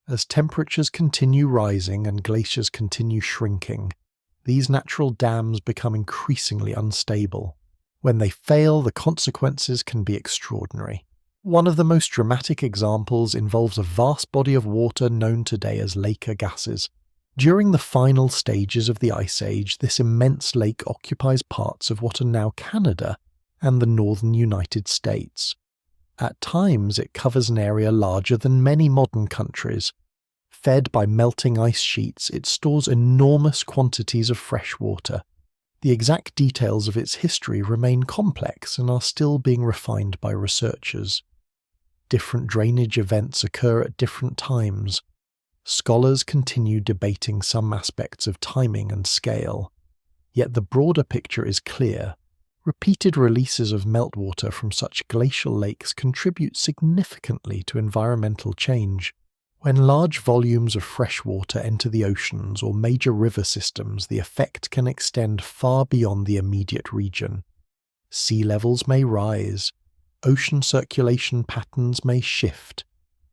As temperatures continue rising and glaciers continue shrinking, these natural dams become increasingly unstable. When they fail, the consequences can be extraordinary. One of the most dramatic examples involves a vast body of water known today as Lake Agassiz. During the final stages of the Ice Age, this immense lake occupies parts of what are now Canada and the northern United States. At times it covers an area larger than many modern countries. Fed by melting ice sheets, it stores enormous quantities of fresh water. The exact details of its history remain complex and are still being refined by researchers. Different drainage events occur at different times. Scholars continue debating some aspects of timing and scale. Yet the broader picture is clear. Repeated releases of meltwater from such glacial lakes contribute significantly to environmental change. When large volumes of fresh water enter the oceans or major river systems, the effect can extend far beyond the immediate region. Sea levels may rise, ocean circulation patterns may shift,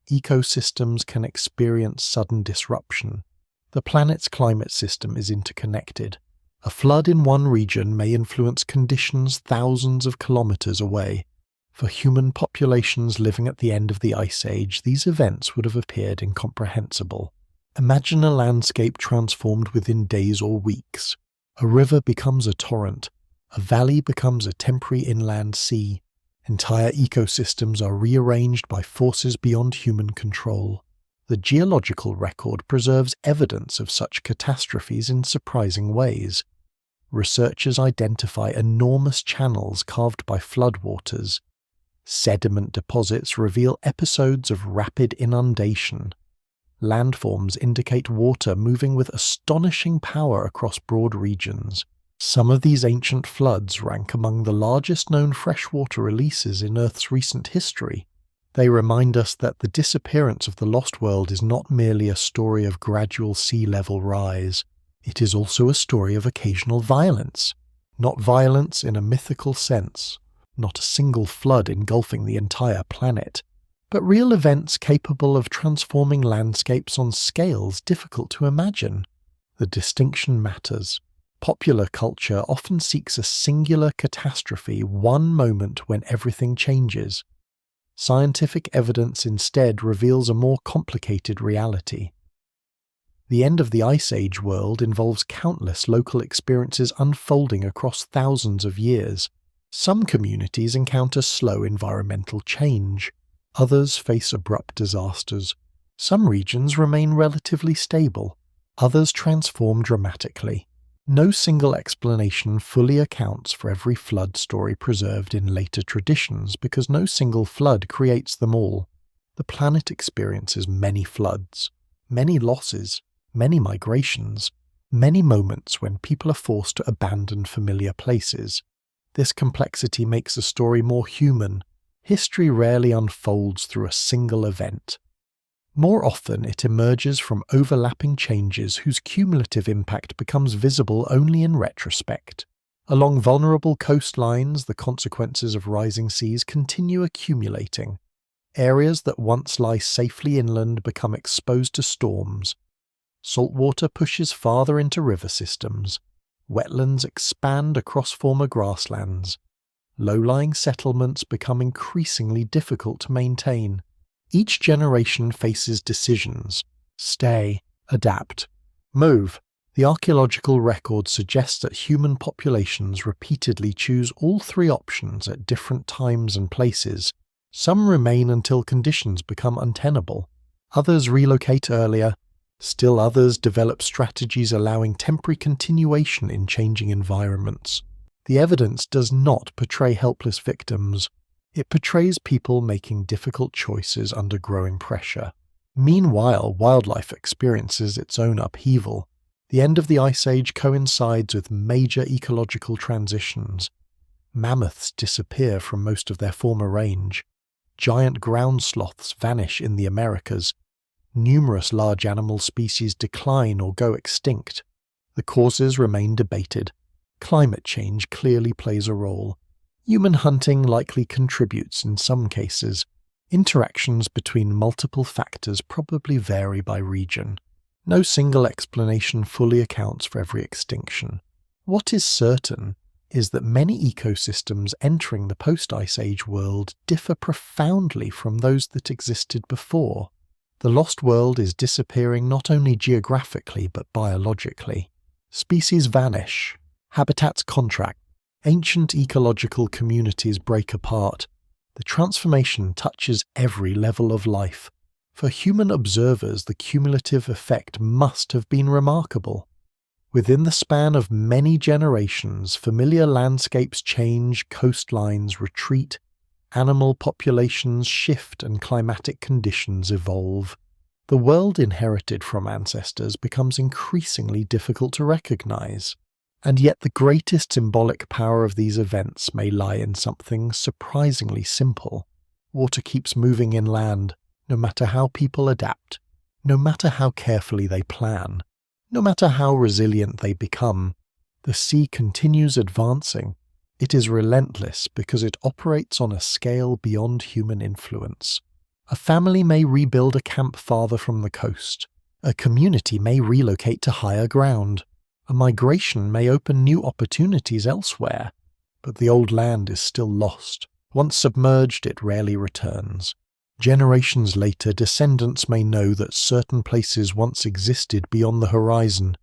ecosystems can experience sudden disruption. The planet's climate system is interconnected. A flood in one region may influence conditions thousands of kilometers away. For human populations living at the end of the Ice Age, these events would have appeared incomprehensible. Imagine a landscape transformed within days or weeks. A river becomes a torrent. A valley becomes a temporary inland sea. Entire ecosystems are rearranged by forces beyond human control. The geological record preserves evidence of such catastrophes in surprising ways. Researchers identify enormous channels carved by floodwaters. Sediment deposits reveal episodes of rapid inundation. Landforms indicate water moving with astonishing power across broad regions. Some of these ancient floods rank among the largest known freshwater releases in Earth's recent history. They remind us that the disappearance of the lost world is not merely a story of gradual sea level rise. It is also a story of occasional violence. Not violence in a mythical sense, not a single flood engulfing the entire planet, but real events capable of transforming landscapes on scales difficult to imagine. The distinction matters. Popular culture often seeks a singular catastrophe, one moment when everything changes. Scientific evidence instead reveals a more complicated reality. The end of the Ice Age world involves countless local experiences unfolding across thousands of years. Some communities encounter slow environmental change. Others face abrupt disasters. Some regions remain relatively stable. Others transform dramatically. No single explanation fully accounts for every flood story preserved in later traditions because no single flood creates them all. The planet experiences many floods, many losses, many migrations, many moments when people are forced to abandon familiar places. This complexity makes the story more human. History rarely unfolds through a single event. More often, it emerges from overlapping changes whose cumulative impact becomes visible only in retrospect. Along vulnerable coastlines, the consequences of rising seas continue accumulating. Areas that once lie safely inland become exposed to storms. Saltwater pushes farther into river systems. Wetlands expand across former grasslands. Low-lying settlements become increasingly difficult to maintain. Each generation faces decisions: stay, adapt, move. The archaeological record suggests that human populations repeatedly choose all three options at different times and places. Some remain until conditions become untenable. Others relocate earlier. Still others develop strategies allowing temporary continuation in changing environments. The evidence does not portray helpless victims. It portrays people making difficult choices under growing pressure. Meanwhile, wildlife experiences its own upheaval. The end of the Ice Age coincides with major ecological transitions. Mammoths disappear from most of their former range. Giant ground sloths vanish in the Americas. Numerous large animal species decline or go extinct. The causes remain debated. Climate change clearly plays a role. Human hunting likely contributes in some cases. Interactions between multiple factors probably vary by region. No single explanation fully accounts for every extinction. What is certain is that many ecosystems entering the post-Ice Age world differ profoundly from those that existed before. The lost world is disappearing not only geographically but biologically. Species vanish, habitats contract, ancient ecological communities break apart. The transformation touches every level of life. For human observers, the cumulative effect must have been remarkable. Within the span of many generations, familiar landscapes change, coastlines retreat, animal populations shift, and climatic conditions evolve. The world inherited from ancestors becomes increasingly difficult to recognize. And yet the greatest symbolic power of these events may lie in something surprisingly simple. Water keeps moving inland, no matter how people adapt. No matter how carefully they plan, no matter how resilient they become, the sea continues advancing. It is relentless because it operates on a scale beyond human influence. A family may rebuild a camp farther from the coast. A community may relocate to higher ground. A migration may open new opportunities elsewhere. But the old land is still lost. Once submerged, it rarely returns. Generations later, descendants may know that certain places once existed beyond the horizon.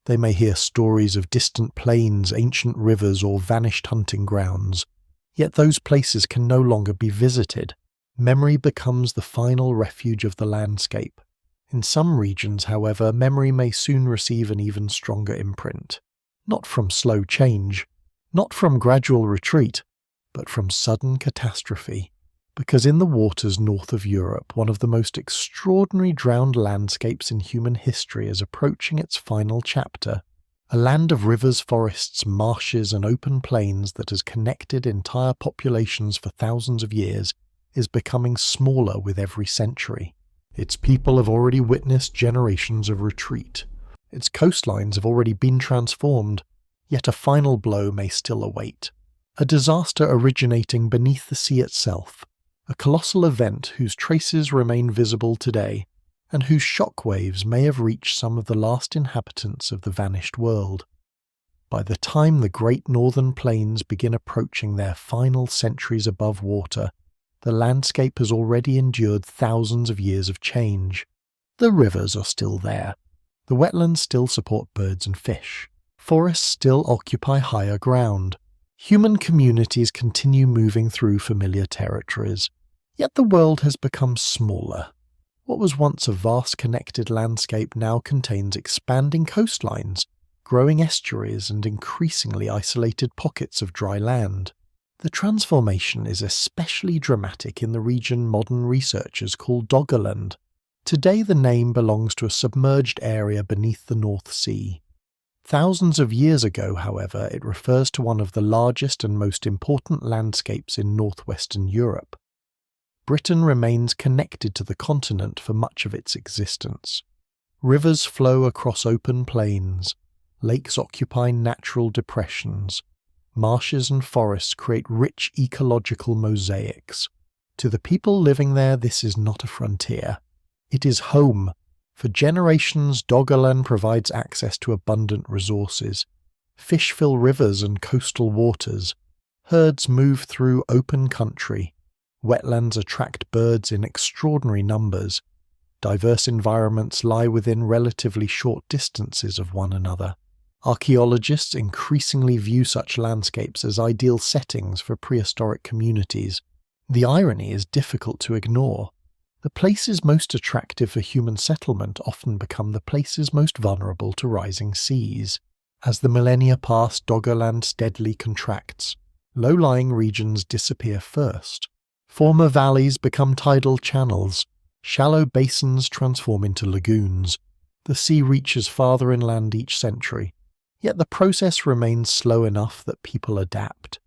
They may hear stories of distant plains, ancient rivers, or vanished hunting grounds. Yet those places can no longer be visited. Memory becomes the final refuge of the landscape. In some regions, however, memory may soon receive an even stronger imprint. Not from slow change, not from gradual retreat, but from sudden catastrophe. Because in the waters north of Europe, one of the most extraordinary drowned landscapes in human history is approaching its final chapter. A land of rivers, forests, marshes, and open plains that has connected entire populations for thousands of years is becoming smaller with every century. Its people have already witnessed generations of retreat. Its coastlines have already been transformed, yet a final blow may still await. A disaster originating beneath the sea itself. A colossal event whose traces remain visible today, and whose shock waves may have reached some of the last inhabitants of the vanished world. By the time the great northern plains begin approaching their final centuries above water, the landscape has already endured thousands of years of change. The rivers are still there. The wetlands still support birds and fish. Forests still occupy higher ground. Human communities continue moving through familiar territories. Yet the world has become smaller. What was once a vast connected landscape now contains expanding coastlines, growing estuaries, and increasingly isolated pockets of dry land. The transformation is especially dramatic in the region modern researchers call Doggerland. Today the name belongs to a submerged area beneath the North Sea. Thousands of years ago, however, it refers to one of the largest and most important landscapes in northwestern Europe. Britain remains connected to the continent for much of its existence. Rivers flow across open plains, lakes occupy natural depressions, marshes and forests create rich ecological mosaics. To the people living there, this is not a frontier. It is home. For generations, Doggerland provides access to abundant resources. Fish fill rivers and coastal waters. Herds move through open country. Wetlands attract birds in extraordinary numbers. Diverse environments lie within relatively short distances of one another. Archaeologists increasingly view such landscapes as ideal settings for prehistoric communities. The irony is difficult to ignore. The places most attractive for human settlement often become the places most vulnerable to rising seas. As the millennia pass, Doggerland steadily contracts. Low-lying regions disappear first. Former valleys become tidal channels. Shallow basins transform into lagoons. The sea reaches farther inland each century. Yet the process remains slow enough that people adapt.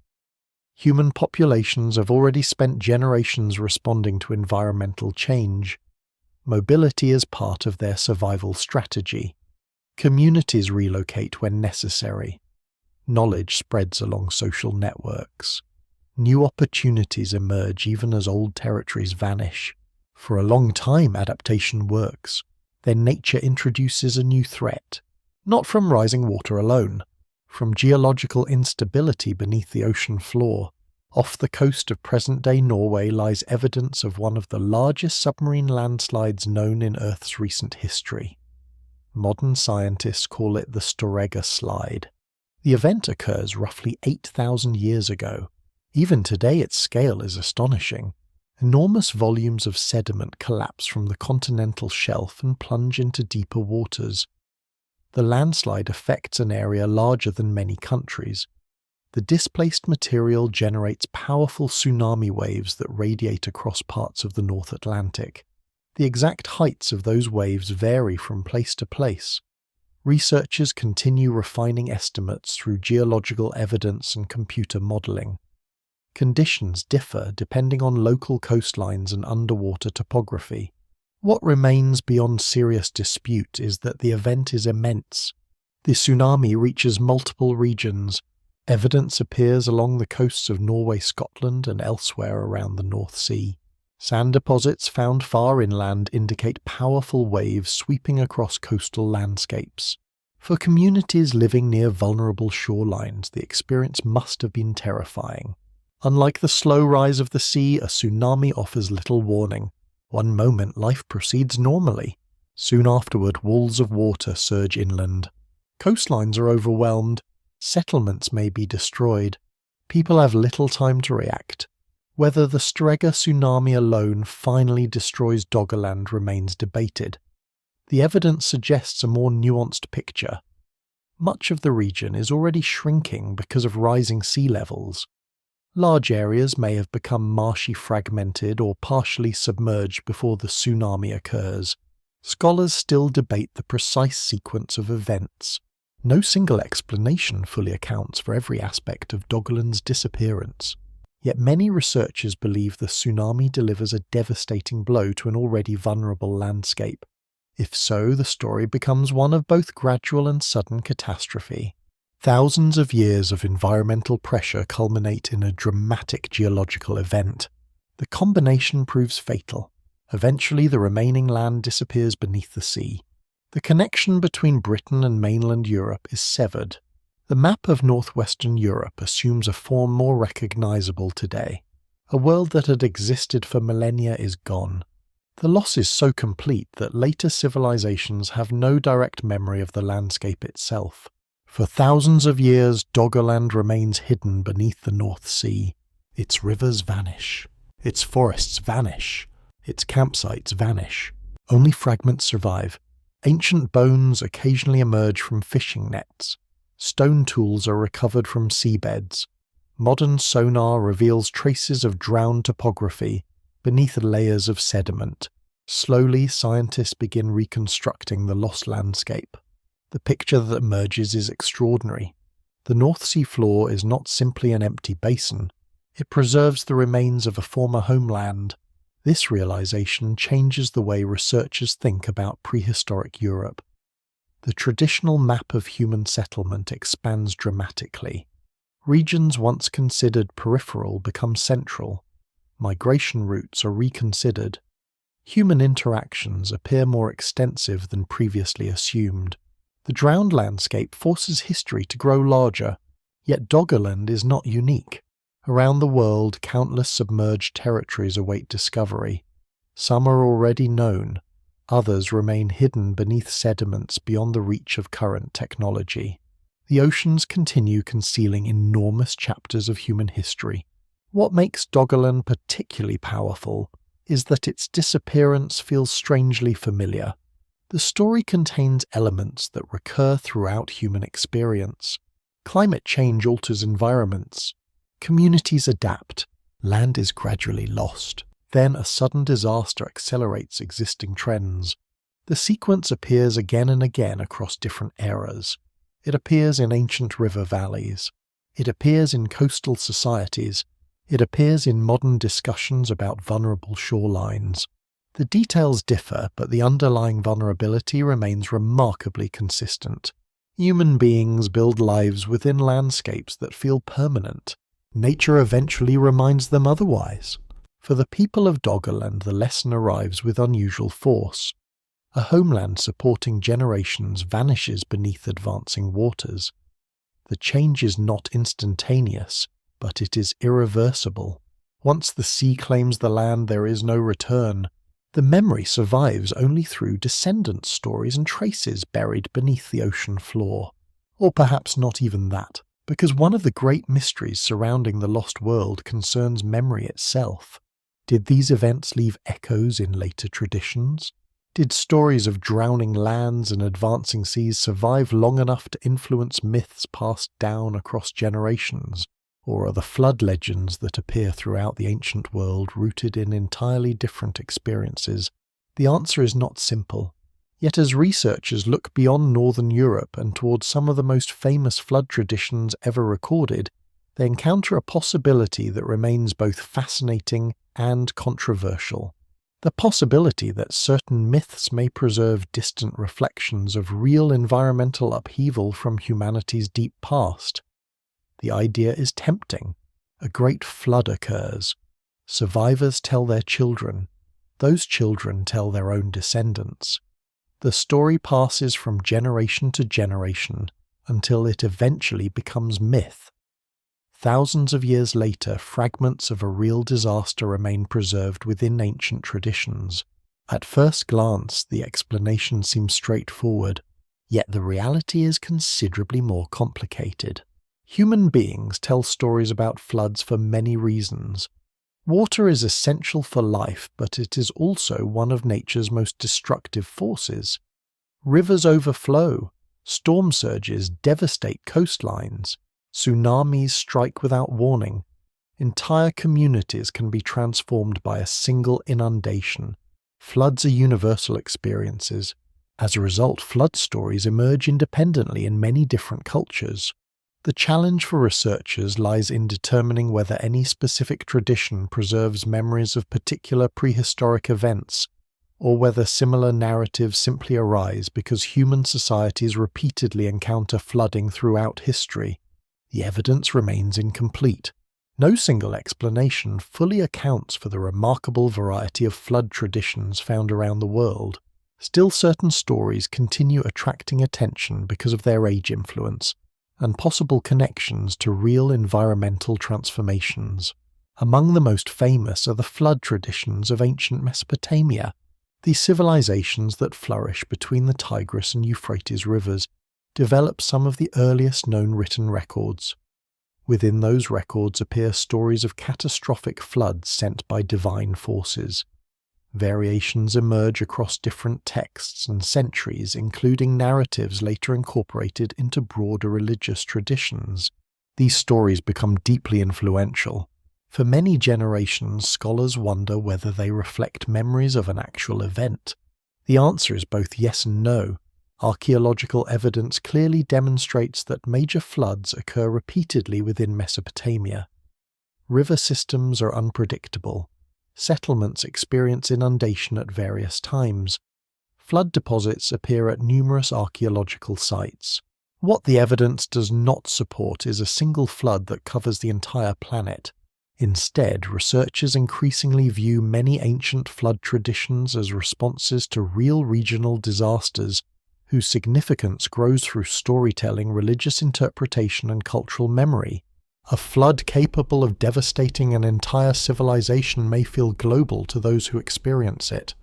Human populations have already spent generations responding to environmental change. Mobility is part of their survival strategy. Communities relocate when necessary. Knowledge spreads along social networks. New opportunities emerge even as old territories vanish. For a long time, adaptation works. Then nature introduces a new threat. Not from rising water alone. From geological instability beneath the ocean floor. Off the coast of present-day Norway lies evidence of one of the largest submarine landslides known in Earth's recent history. Modern scientists call it the Storegga Slide. The event occurs roughly 8,000 years ago. Even today its scale is astonishing. Enormous volumes of sediment collapse from the continental shelf and plunge into deeper waters. The landslide affects an area larger than many countries. The displaced material generates powerful tsunami waves that radiate across parts of the North Atlantic. The exact heights of those waves vary from place to place. Researchers continue refining estimates through geological evidence and computer modeling. Conditions differ depending on local coastlines and underwater topography. What remains beyond serious dispute is that the event is immense. The tsunami reaches multiple regions. Evidence appears along the coasts of Norway, Scotland, and elsewhere around the North Sea. Sand deposits found far inland indicate powerful waves sweeping across coastal landscapes. For communities living near vulnerable shorelines, the experience must have been terrifying. Unlike the slow rise of the sea, a tsunami offers little warning. One moment life proceeds normally. Soon afterward, walls of water surge inland. Coastlines are overwhelmed. Settlements may be destroyed. People have little time to react. Whether the Strega tsunami alone finally destroys Doggerland remains debated. The evidence suggests a more nuanced picture. Much of the region is already shrinking because of rising sea levels. Large areas may have become marshy, fragmented, or partially submerged before the tsunami occurs. Scholars still debate the precise sequence of events. No single explanation fully accounts for every aspect of Doggerland's disappearance. Yet many researchers believe the tsunami delivers a devastating blow to an already vulnerable landscape. If so, the story becomes one of both gradual and sudden catastrophe. Thousands of years of environmental pressure culminate in a dramatic geological event. The combination proves fatal. Eventually, the remaining land disappears beneath the sea. The connection between Britain and mainland Europe is severed. The map of northwestern Europe assumes a form more recognizable today. A world that had existed for millennia is gone. The loss is so complete that later civilizations have no direct memory of the landscape itself. For thousands of years, Doggerland remains hidden beneath the North Sea. Its rivers vanish. Its forests vanish. Its campsites vanish. Only fragments survive. Ancient bones occasionally emerge from fishing nets. Stone tools are recovered from seabeds. Modern sonar reveals traces of drowned topography beneath layers of sediment. Slowly, scientists begin reconstructing the lost landscape. The picture that emerges is extraordinary. The North Sea floor is not simply an empty basin. It preserves the remains of a former homeland. This realization changes the way researchers think about prehistoric Europe. The traditional map of human settlement expands dramatically. Regions once considered peripheral become central. Migration routes are reconsidered. Human interactions appear more extensive than previously assumed. The drowned landscape forces history to grow larger, yet Doggerland is not unique. Around the world, countless submerged territories await discovery. Some are already known, others remain hidden beneath sediments beyond the reach of current technology. The oceans continue concealing enormous chapters of human history. What makes Doggerland particularly powerful is that its disappearance feels strangely familiar. The story contains elements that recur throughout human experience. Climate change alters environments. Communities adapt. Land is gradually lost. Then a sudden disaster accelerates existing trends. The sequence appears again and again across different eras. It appears in ancient river valleys. It appears in coastal societies. It appears in modern discussions about vulnerable shorelines. The details differ, but the underlying vulnerability remains remarkably consistent. Human beings build lives within landscapes that feel permanent. Nature eventually reminds them otherwise. For the people of Doggerland, the lesson arrives with unusual force. A homeland supporting generations vanishes beneath advancing waters. The change is not instantaneous, but it is irreversible. Once the sea claims the land, there is no return. The memory survives only through descendant stories and traces buried beneath the ocean floor. Or perhaps not even that, because one of the great mysteries surrounding the lost world concerns memory itself. Did these events leave echoes in later traditions? Did stories of drowning lands and advancing seas survive long enough to influence myths passed down across generations? Or are the flood legends that appear throughout the ancient world rooted in entirely different experiences? The answer is not simple. Yet as researchers look beyond northern Europe and towards some of the most famous flood traditions ever recorded, they encounter a possibility that remains both fascinating and controversial. The possibility that certain myths may preserve distant reflections of real environmental upheaval from humanity's deep past. The idea is tempting. A great flood occurs. Survivors tell their children. Those children tell their own descendants. The story passes from generation to generation until it eventually becomes myth. Thousands of years later, fragments of a real disaster remain preserved within ancient traditions. At first glance, the explanation seems straightforward, yet the reality is considerably more complicated. Human beings tell stories about floods for many reasons. Water is essential for life, but it is also one of nature's most destructive forces. Rivers overflow, storm surges devastate coastlines, tsunamis strike without warning. Entire communities can be transformed by a single inundation. Floods are universal experiences. As a result, flood stories emerge independently in many different cultures. The challenge for researchers lies in determining whether any specific tradition preserves memories of particular prehistoric events, or whether similar narratives simply arise because human societies repeatedly encounter flooding throughout history. The evidence remains incomplete. No single explanation fully accounts for the remarkable variety of flood traditions found around the world. Still, certain stories continue attracting attention because of their age influence and possible connections to real environmental transformations. Among the most famous are the flood traditions of ancient Mesopotamia. These civilizations that flourish between the Tigris and Euphrates rivers develop some of the earliest known written records. Within those records appear stories of catastrophic floods sent by divine forces. Variations emerge across different texts and centuries, including narratives later incorporated into broader religious traditions. These stories become deeply influential. For many generations, scholars wonder whether they reflect memories of an actual event. The answer is both yes and no. Archaeological evidence clearly demonstrates that major floods occur repeatedly within Mesopotamia. River systems are unpredictable. Settlements experience inundation at various times. Flood deposits appear at numerous archaeological sites. What the evidence does not support is a single flood that covers the entire planet. Instead, researchers increasingly view many ancient flood traditions as responses to real regional disasters whose significance grows through storytelling, religious interpretation, and cultural memory. A flood capable of devastating an entire civilization may feel global to those who experience it.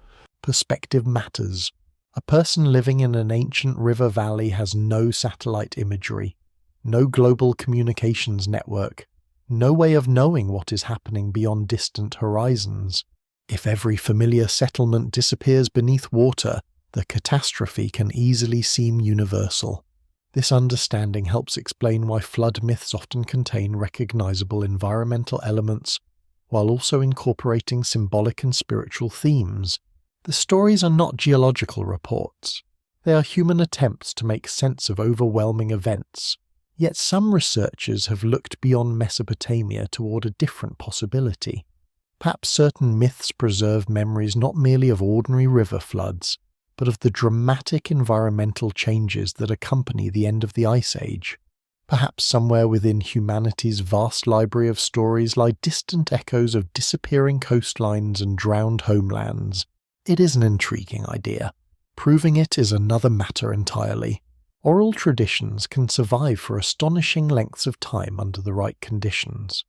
Perspective matters. A person living in an ancient river valley has no satellite imagery, no global communications network, no way of knowing what is happening beyond distant horizons. If every familiar settlement disappears beneath water, the catastrophe can easily seem universal. This understanding helps explain why flood myths often contain recognizable environmental elements, while also incorporating symbolic and spiritual themes. The stories are not geological reports. They are human attempts to make sense of overwhelming events. Yet some researchers have looked beyond Mesopotamia toward a different possibility. Perhaps certain myths preserve memories not merely of ordinary river floods, but of the dramatic environmental changes that accompany the end of the Ice Age. Perhaps somewhere within humanity's vast library of stories lie distant echoes of disappearing coastlines and drowned homelands. It is an intriguing idea. Proving it is another matter entirely. Oral traditions can survive for astonishing lengths of time under the right conditions.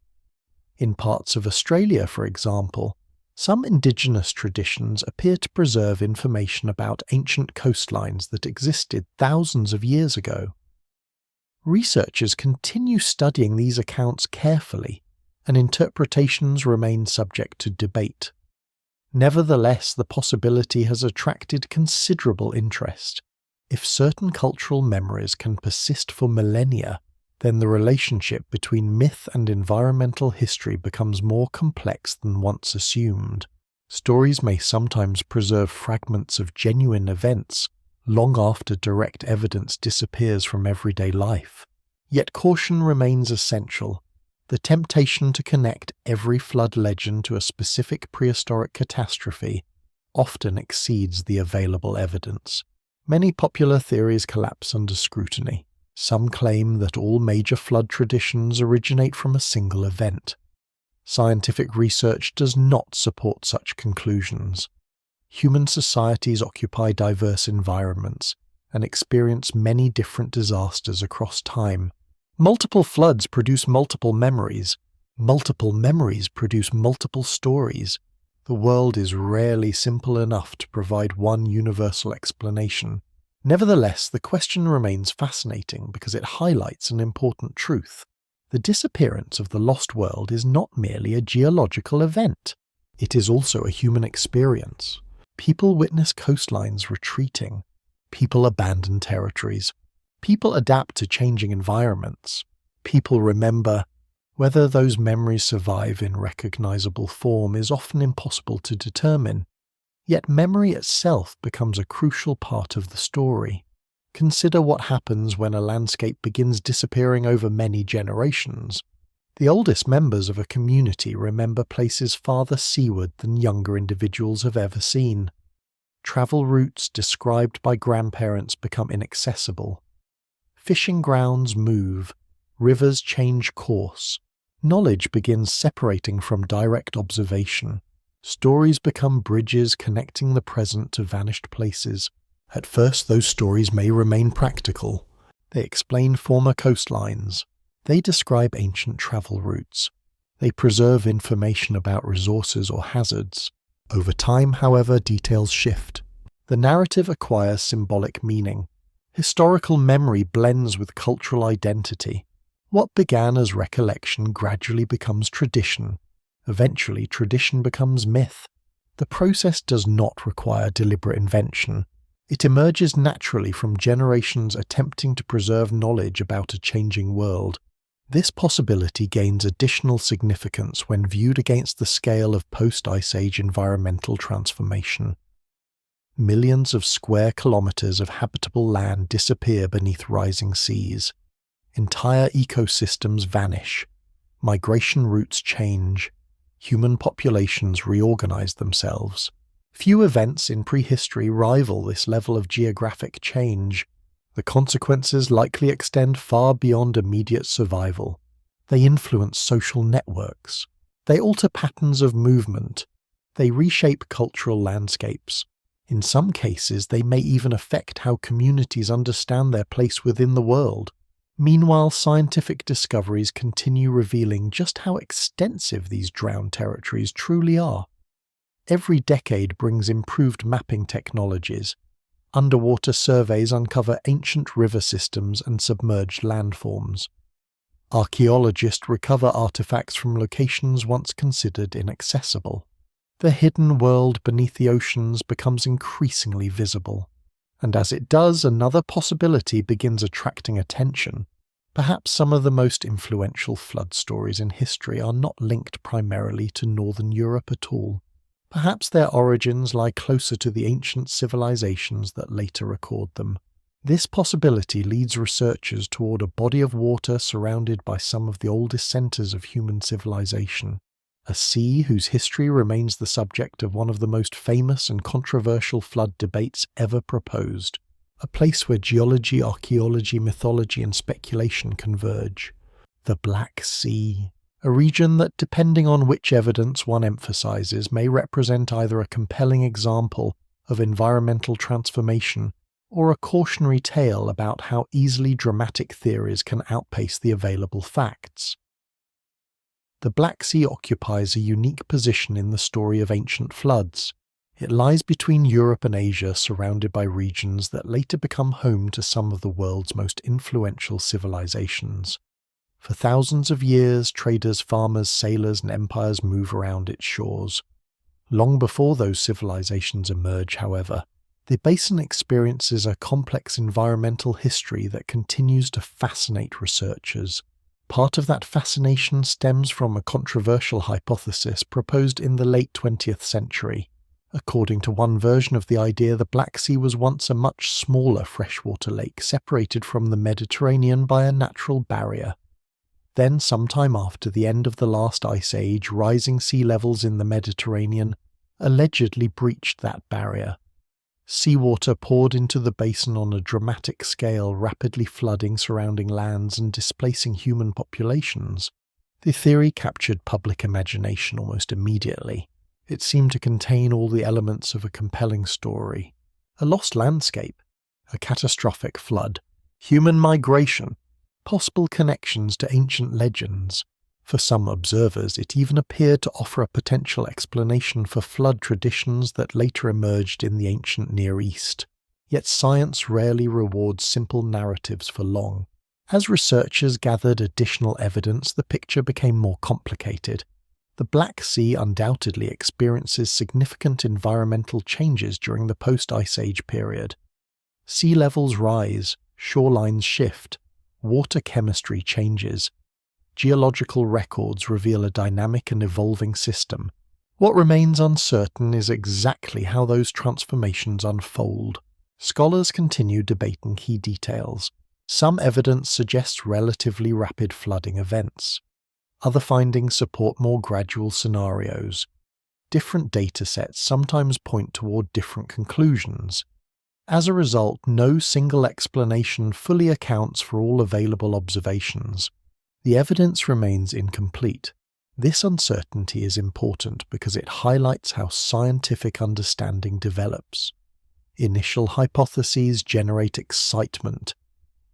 In parts of Australia, for example, some indigenous traditions appear to preserve information about ancient coastlines that existed thousands of years ago. Researchers continue studying these accounts carefully, and interpretations remain subject to debate. Nevertheless, the possibility has attracted considerable interest. If certain cultural memories can persist for millennia, then the relationship between myth and environmental history becomes more complex than once assumed. Stories may sometimes preserve fragments of genuine events long after direct evidence disappears from everyday life. Yet caution remains essential. The temptation to connect every flood legend to a specific prehistoric catastrophe often exceeds the available evidence. Many popular theories collapse under scrutiny. Some claim that all major flood traditions originate from a single event. Scientific research does not support such conclusions. Human societies occupy diverse environments and experience many different disasters across time. Multiple floods produce multiple memories. Multiple memories produce multiple stories. The world is rarely simple enough to provide one universal explanation. Nevertheless, the question remains fascinating because it highlights an important truth. The disappearance of the lost world is not merely a geological event. It is also a human experience. People witness coastlines retreating. People abandon territories. People adapt to changing environments. People remember. Whether those memories survive in recognizable form is often impossible to determine. Yet memory itself becomes a crucial part of the story. Consider what happens when a landscape begins disappearing over many generations. The oldest members of a community remember places farther seaward than younger individuals have ever seen. Travel routes described by grandparents become inaccessible. Fishing grounds move. Rivers change course. Knowledge begins separating from direct observation. Stories become bridges connecting the present to vanished places. At first, those stories may remain practical. They explain former coastlines. They describe ancient travel routes. They preserve information about resources or hazards. Over time, however, details shift. The narrative acquires symbolic meaning. Historical memory blends with cultural identity. What began as recollection gradually becomes tradition. Eventually, tradition becomes myth. The process does not require deliberate invention. It emerges naturally from generations attempting to preserve knowledge about a changing world. This possibility gains additional significance when viewed against the scale of post-Ice Age environmental transformation. Millions of square kilometers of habitable land disappear beneath rising seas. Entire ecosystems vanish. Migration routes change. Human populations reorganize themselves. Few events in prehistory rival this level of geographic change. The consequences likely extend far beyond immediate survival. They influence social networks. They alter patterns of movement. They reshape cultural landscapes. In some cases, they may even affect how communities understand their place within the world. Meanwhile, scientific discoveries continue revealing just how extensive these drowned territories truly are. Every decade brings improved mapping technologies. Underwater surveys uncover ancient river systems and submerged landforms. Archaeologists recover artifacts from locations once considered inaccessible. The hidden world beneath the oceans becomes increasingly visible. And as it does, another possibility begins attracting attention. Perhaps some of the most influential flood stories in history are not linked primarily to Northern Europe at all. Perhaps their origins lie closer to the ancient civilizations that later record them. This possibility leads researchers toward a body of water surrounded by some of the oldest centers of human civilization. A sea whose history remains the subject of one of the most famous and controversial flood debates ever proposed. A place where geology, archaeology, mythology, and speculation converge. The Black Sea. A region that, depending on which evidence one emphasizes, may represent either a compelling example of environmental transformation or a cautionary tale about how easily dramatic theories can outpace the available facts. The Black Sea occupies a unique position in the story of ancient floods. It lies between Europe and Asia, surrounded by regions that later become home to some of the world's most influential civilizations. For thousands of years, traders, farmers, sailors, and empires move around its shores. Long before those civilizations emerge, however, the basin experiences a complex environmental history that continues to fascinate researchers. Part of that fascination stems from a controversial hypothesis proposed in the late 20th century. According to one version of the idea, the Black Sea was once a much smaller freshwater lake separated from the Mediterranean by a natural barrier. Then, sometime after the end of the last ice age, rising sea levels in the Mediterranean allegedly breached that barrier. Seawater poured into the basin on a dramatic scale, rapidly flooding surrounding lands and displacing human populations. The theory captured public imagination almost immediately. It seemed to contain all the elements of a compelling story. A lost landscape, a catastrophic flood, human migration, possible connections to ancient legends. For some observers, it even appeared to offer a potential explanation for flood traditions that later emerged in the ancient Near East. Yet science rarely rewards simple narratives for long. As researchers gathered additional evidence, the picture became more complicated. The Black Sea undoubtedly experiences significant environmental changes during the post-Ice Age period. Sea levels rise, shorelines shift, water chemistry changes. Geological records reveal a dynamic and evolving system. What remains uncertain is exactly how those transformations unfold. Scholars continue debating key details. Some evidence suggests relatively rapid flooding events. Other findings support more gradual scenarios. Different datasets sometimes point toward different conclusions. As a result, no single explanation fully accounts for all available observations. The evidence remains incomplete. This uncertainty is important because it highlights how scientific understanding develops. Initial hypotheses generate excitement.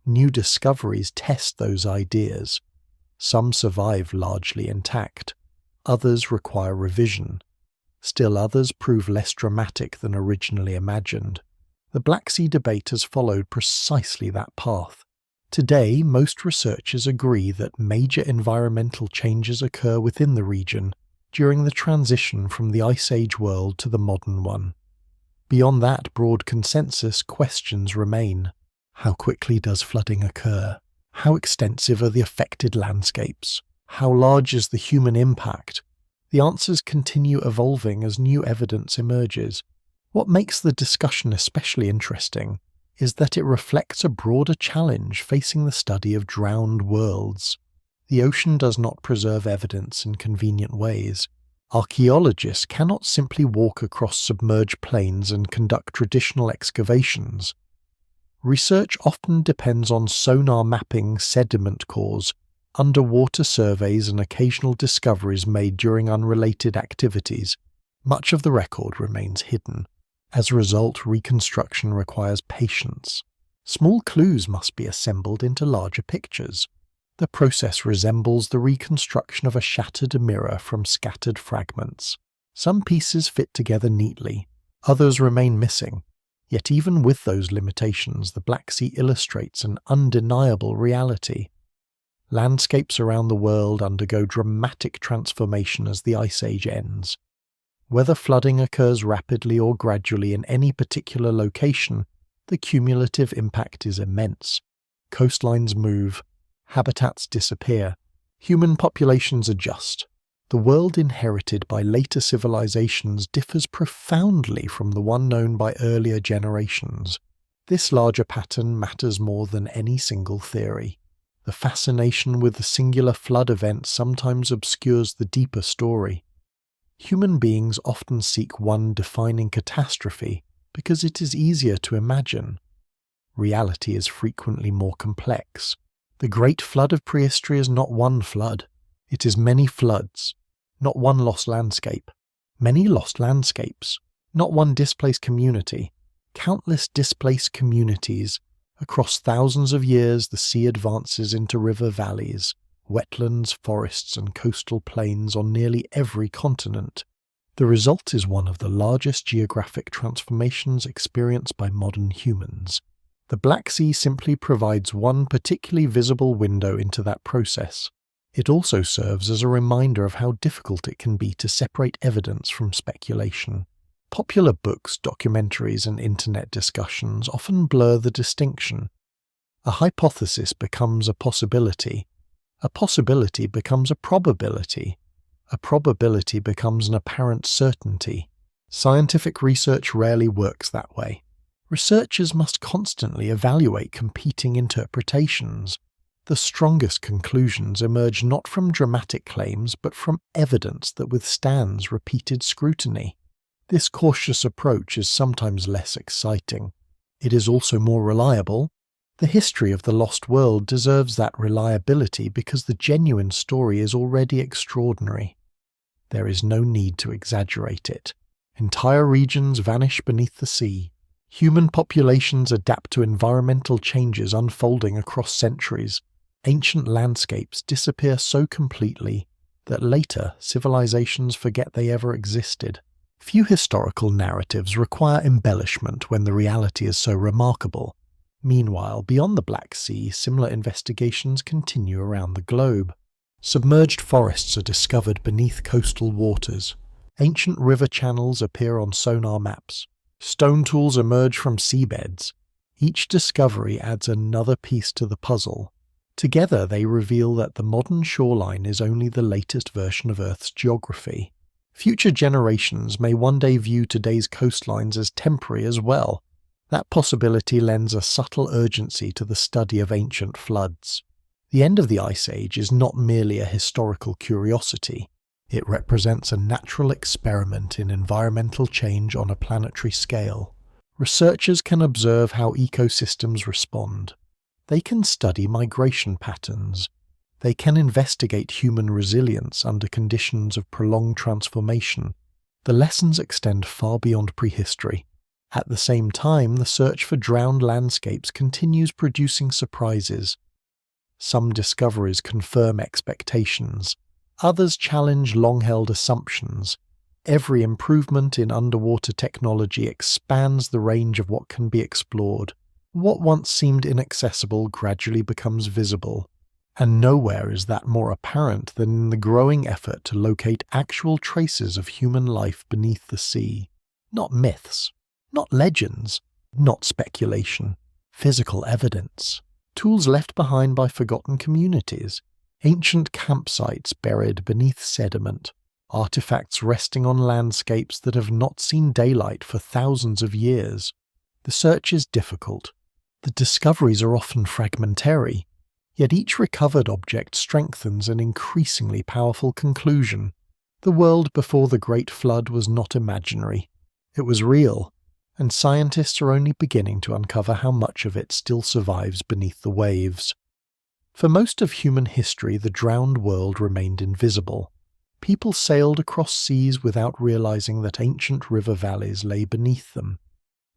New discoveries test those ideas. Some survive largely intact. Others require revision. Still others prove less dramatic than originally imagined. The Black Sea debate has followed precisely that path. Today, most researchers agree that major environmental changes occur within the region during the transition from the Ice Age world to the modern one. Beyond that broad consensus, questions remain. How quickly does flooding occur? How extensive are the affected landscapes? How large is the human impact? The answers continue evolving as new evidence emerges. What makes the discussion especially interesting is that it reflects a broader challenge facing the study of drowned worlds. The ocean does not preserve evidence in convenient ways. Archaeologists cannot simply walk across submerged plains and conduct traditional excavations. Research often depends on sonar mapping sediment cores, underwater surveys and occasional discoveries made during unrelated activities. Much of the record remains hidden. As a result, reconstruction requires patience. Small clues must be assembled into larger pictures. The process resembles the reconstruction of a shattered mirror from scattered fragments. Some pieces fit together neatly, others remain missing. Yet even with those limitations, the Black Sea illustrates an undeniable reality. Landscapes around the world undergo dramatic transformation as the Ice Age ends. Whether flooding occurs rapidly or gradually in any particular location, the cumulative impact is immense. Coastlines move, habitats disappear, human populations adjust. The world inherited by later civilizations differs profoundly from the one known by earlier generations. This larger pattern matters more than any single theory. The fascination with the singular flood event sometimes obscures the deeper story. Human beings often seek one defining catastrophe because it is easier to imagine. Reality is frequently more complex. The great flood of prehistory is not one flood. It is many floods, not one lost landscape. Many lost landscapes, not one displaced community. Countless displaced communities. Across thousands of years, the sea advances into river valleys, wetlands, forests, and coastal plains on nearly every continent. The result is one of the largest geographic transformations experienced by modern humans. The Black Sea simply provides one particularly visible window into that process. It also serves as a reminder of how difficult it can be to separate evidence from speculation. Popular books, documentaries, and internet discussions often blur the distinction. A hypothesis becomes a possibility becomes a probability becomes an apparent certainty. Scientific research rarely works that way. Researchers must constantly evaluate competing interpretations. The strongest conclusions emerge not from dramatic claims but from evidence that withstands repeated scrutiny. This cautious approach is sometimes less exciting. It is also more reliable. The history of the lost world deserves that reliability because the genuine story is already extraordinary. There is no need to exaggerate it. Entire regions vanish beneath the sea. Human populations adapt to environmental changes unfolding across centuries. Ancient landscapes disappear so completely that later civilizations forget they ever existed. Few historical narratives require embellishment when the reality is so remarkable. Meanwhile, beyond the Black Sea, similar investigations continue around the globe. Submerged forests are discovered beneath coastal waters. Ancient river channels appear on sonar maps. Stone tools emerge from seabeds. Each discovery adds another piece to the puzzle. Together they reveal that the modern shoreline is only the latest version of Earth's geography. Future generations may one day view today's coastlines as temporary as well. That possibility lends a subtle urgency to the study of ancient floods. The end of the Ice Age is not merely a historical curiosity. It represents a natural experiment in environmental change on a planetary scale. Researchers can observe how ecosystems respond. They can study migration patterns. They can investigate human resilience under conditions of prolonged transformation. The lessons extend far beyond prehistory. At the same time, the search for drowned landscapes continues producing surprises. Some discoveries confirm expectations. Others challenge long-held assumptions. Every improvement in underwater technology expands the range of what can be explored. What once seemed inaccessible gradually becomes visible. And nowhere is that more apparent than in the growing effort to locate actual traces of human life beneath the sea. Not myths, not legends, not speculation. Physical evidence. Tools left behind by forgotten communities. Ancient campsites buried beneath sediment. Artifacts resting on landscapes that have not seen daylight for thousands of years. The search is difficult. The discoveries are often fragmentary. Yet each recovered object strengthens an increasingly powerful conclusion. The world before the Great Flood was not imaginary. It was real, and scientists are only beginning to uncover how much of it still survives beneath the waves. For most of human history, the drowned world remained invisible. People sailed across seas without realizing that ancient river valleys lay beneath them.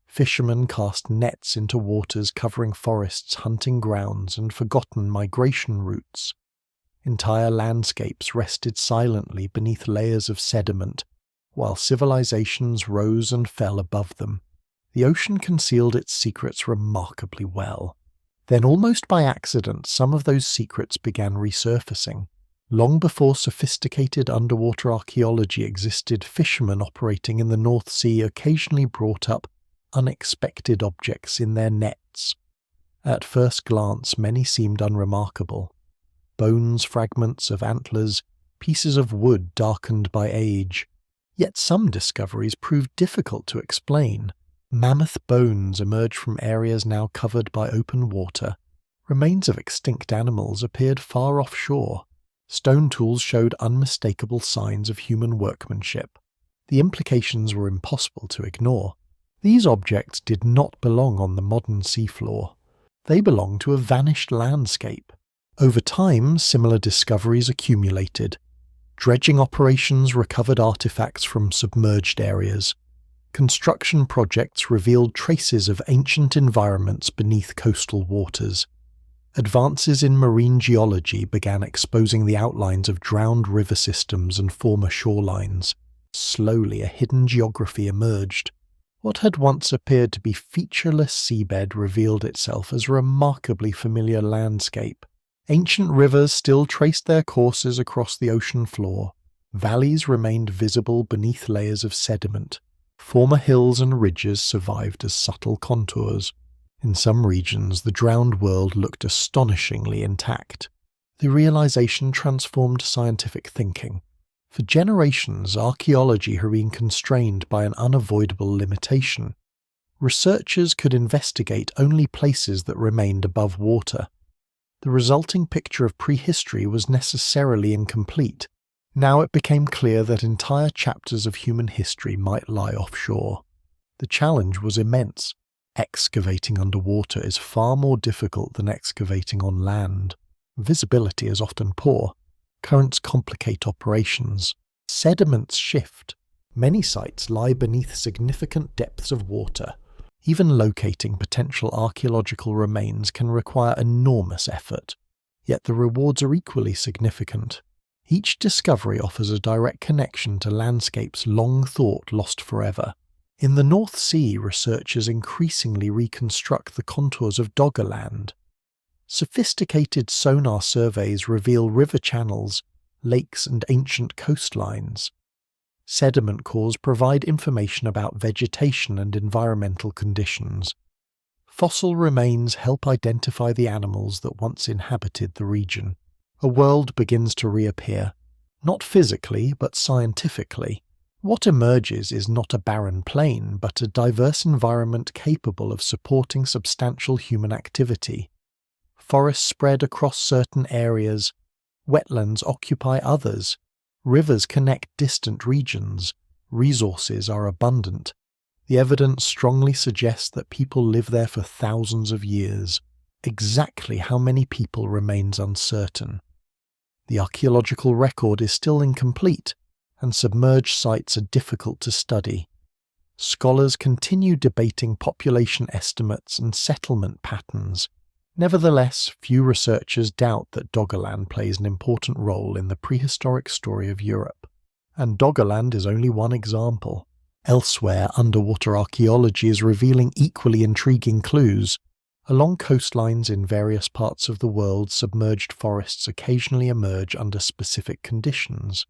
Fishermen cast nets into waters covering forests, hunting grounds, and forgotten migration routes. Entire landscapes rested silently beneath layers of sediment, while civilizations rose and fell above them. The ocean concealed its secrets remarkably well. Then, almost by accident, some of those secrets began resurfacing. Long before sophisticated underwater archaeology existed, fishermen operating in the North Sea occasionally brought up unexpected objects in their nets. At first glance, many seemed unremarkable. Bones, fragments of antlers, pieces of wood darkened by age. Yet some discoveries proved difficult to explain. Mammoth bones emerged from areas now covered by open water. Remains of extinct animals appeared far offshore. Stone tools showed unmistakable signs of human workmanship. The implications were impossible to ignore. These objects did not belong on the modern seafloor. They belonged to a vanished landscape. Over time, similar discoveries accumulated. Dredging operations recovered artifacts from submerged areas. Construction projects revealed traces of ancient environments beneath coastal waters. Advances in marine geology began exposing the outlines of drowned river systems and former shorelines. Slowly, a hidden geography emerged. What had once appeared to be featureless seabed revealed itself as a remarkably familiar landscape. Ancient rivers still traced their courses across the ocean floor. Valleys remained visible beneath layers of sediment. Former hills and ridges survived as subtle contours. In some regions, the drowned world looked astonishingly intact. The realization transformed scientific thinking. For generations, archaeology had been constrained by an unavoidable limitation. Researchers could investigate only places that remained above water. The resulting picture of prehistory was necessarily incomplete. Now it became clear that entire chapters of human history might lie offshore. The challenge was immense. Excavating underwater is far more difficult than excavating on land. Visibility is often poor. Currents complicate operations. Sediments shift. Many sites lie beneath significant depths of water. Even locating potential archaeological remains can require enormous effort. Yet the rewards are equally significant. Each discovery offers a direct connection to landscapes long thought lost forever. In the North Sea, researchers increasingly reconstruct the contours of Doggerland. Sophisticated sonar surveys reveal river channels, lakes, and ancient coastlines. Sediment cores provide information about vegetation and environmental conditions. Fossil remains help identify the animals that once inhabited the region. A world begins to reappear, not physically but scientifically. What emerges is not a barren plain, but a diverse environment capable of supporting substantial human activity. Forests spread across certain areas, wetlands occupy others, rivers connect distant regions, resources are abundant. The evidence strongly suggests that people live there for thousands of years. Exactly how many people remains uncertain. The archaeological record is still incomplete, and submerged sites are difficult to study. Scholars continue debating population estimates and settlement patterns. Nevertheless, few researchers doubt that Doggerland plays an important role in the prehistoric story of Europe. And Doggerland is only one example. Elsewhere, underwater archaeology is revealing equally intriguing clues. Along coastlines in various parts of the world, submerged forests occasionally emerge under specific conditions.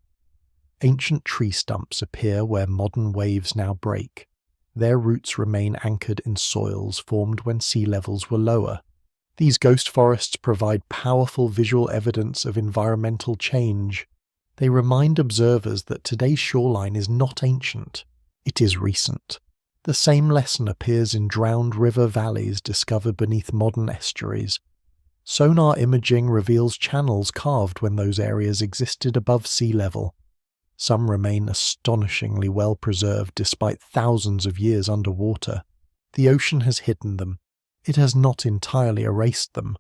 Ancient tree stumps appear where modern waves now break. Their roots remain anchored in soils formed when sea levels were lower. These ghost forests provide powerful visual evidence of environmental change. They remind observers that today's shoreline is not ancient, it is recent. The same lesson appears in drowned river valleys discovered beneath modern estuaries. Sonar imaging reveals channels carved when those areas existed above sea level. Some remain astonishingly well preserved despite thousands of years underwater. The ocean has hidden them. It has not entirely erased them.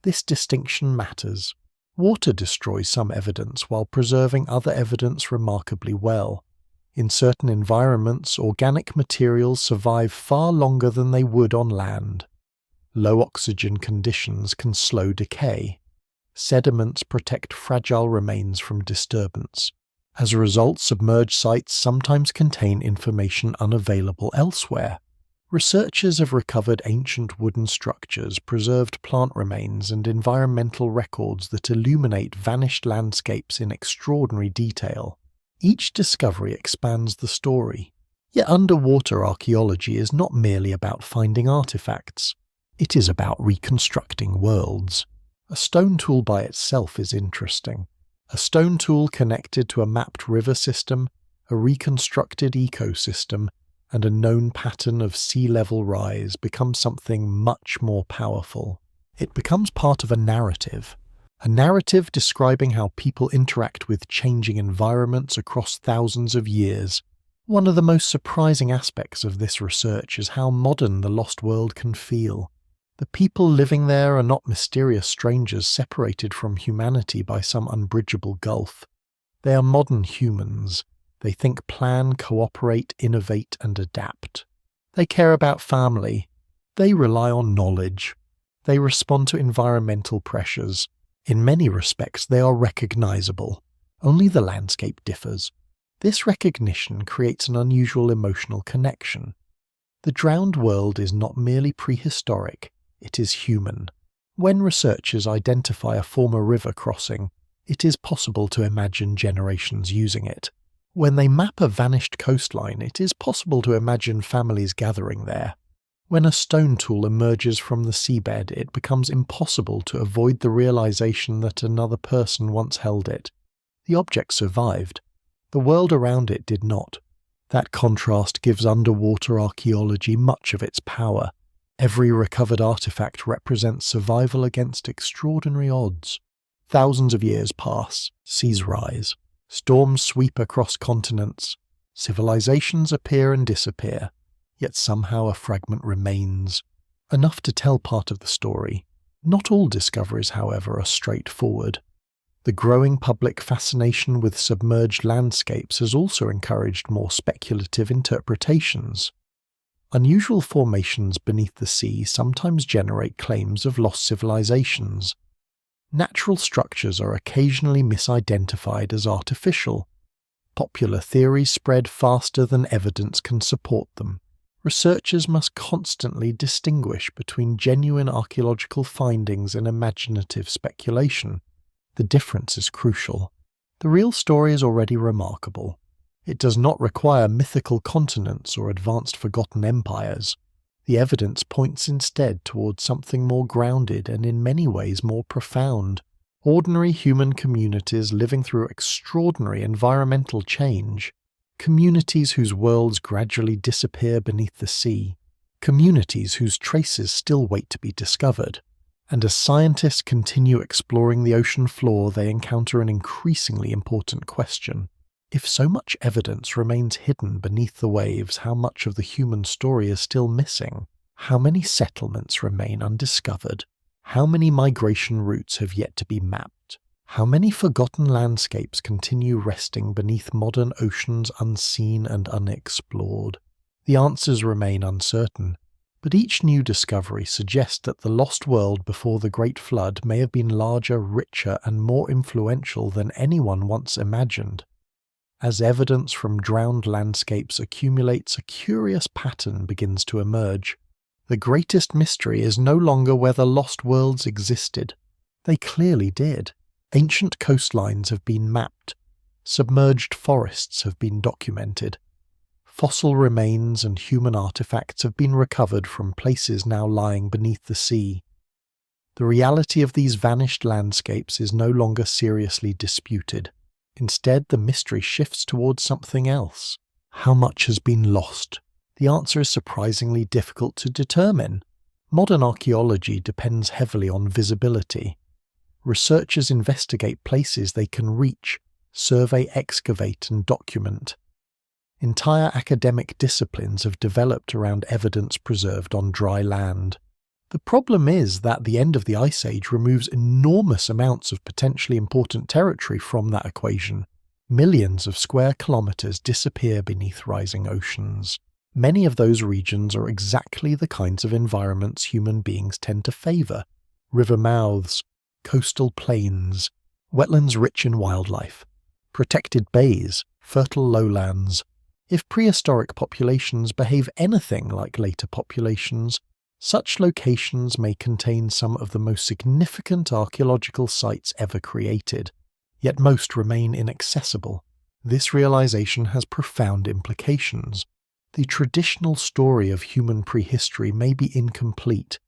This distinction matters. Water destroys some evidence while preserving other evidence remarkably well. In certain environments, organic materials survive far longer than they would on land. Low oxygen conditions can slow decay. Sediments protect fragile remains from disturbance. As a result, submerged sites sometimes contain information unavailable elsewhere. Researchers have recovered ancient wooden structures, preserved plant remains, and environmental records that illuminate vanished landscapes in extraordinary detail. Each discovery expands the story. Yet underwater archaeology is not merely about finding artifacts. It is about reconstructing worlds. A stone tool by itself is interesting. A stone tool connected to a mapped river system, a reconstructed ecosystem, and a known pattern of sea level rise becomes something much more powerful. It becomes part of a narrative describing how people interact with changing environments across thousands of years. One of the most surprising aspects of this research is how modern the lost world can feel. The people living there are not mysterious strangers separated from humanity by some unbridgeable gulf. They are modern humans. They think, plan, cooperate, innovate, and adapt. They care about family. They rely on knowledge. They respond to environmental pressures. In many respects, they are recognizable. Only the landscape differs. This recognition creates an unusual emotional connection. The drowned world is not merely prehistoric, it is human. When researchers identify a former river crossing, it is possible to imagine generations using it. When they map a vanished coastline, it is possible to imagine families gathering there. When a stone tool emerges from the seabed, it becomes impossible to avoid the realization that another person once held it. The object survived. The world around it did not. That contrast gives underwater archaeology much of its power. Every recovered artifact represents survival against extraordinary odds. Thousands of years pass, seas rise. Storms sweep across continents, civilizations appear and disappear, yet somehow a fragment remains, enough to tell part of the story. Not all discoveries, however, are straightforward. The growing public fascination with submerged landscapes has also encouraged more speculative interpretations. Unusual formations beneath the sea sometimes generate claims of lost civilizations. Natural structures are occasionally misidentified as artificial. Popular theories spread faster than evidence can support them. Researchers must constantly distinguish between genuine archaeological findings and imaginative speculation. The difference is crucial. The real story is already remarkable. It does not require mythical continents or advanced forgotten empires. The evidence points instead towards something more grounded and in many ways more profound. Ordinary human communities living through extraordinary environmental change. Communities whose worlds gradually disappear beneath the sea. Communities whose traces still wait to be discovered. And as scientists continue exploring the ocean floor, they encounter an increasingly important question. If so much evidence remains hidden beneath the waves, how much of the human story is still missing? How many settlements remain undiscovered? How many migration routes have yet to be mapped? How many forgotten landscapes continue resting beneath modern oceans unseen and unexplored? The answers remain uncertain, but each new discovery suggests that the lost world before the Great Flood may have been larger, richer, and more influential than anyone once imagined. As evidence from drowned landscapes accumulates, a curious pattern begins to emerge. The greatest mystery is no longer whether lost worlds existed. They clearly did. Ancient coastlines have been mapped. Submerged forests have been documented. Fossil remains and human artifacts have been recovered from places now lying beneath the sea. The reality of these vanished landscapes is no longer seriously disputed. Instead, the mystery shifts towards something else. How much has been lost? The answer is surprisingly difficult to determine. Modern archaeology depends heavily on visibility. Researchers investigate places they can reach, survey, excavate, and document. Entire academic disciplines have developed around evidence preserved on dry land. The problem is that the end of the Ice Age removes enormous amounts of potentially important territory from that equation. Millions of square kilometers disappear beneath rising oceans. Many of those regions are exactly the kinds of environments human beings tend to favor. River mouths, coastal plains, wetlands rich in wildlife, protected bays, fertile lowlands. If prehistoric populations behave anything like later populations, such locations may contain some of the most significant archaeological sites ever created, yet most remain inaccessible. This realization has profound implications. The traditional story of human prehistory may be incomplete,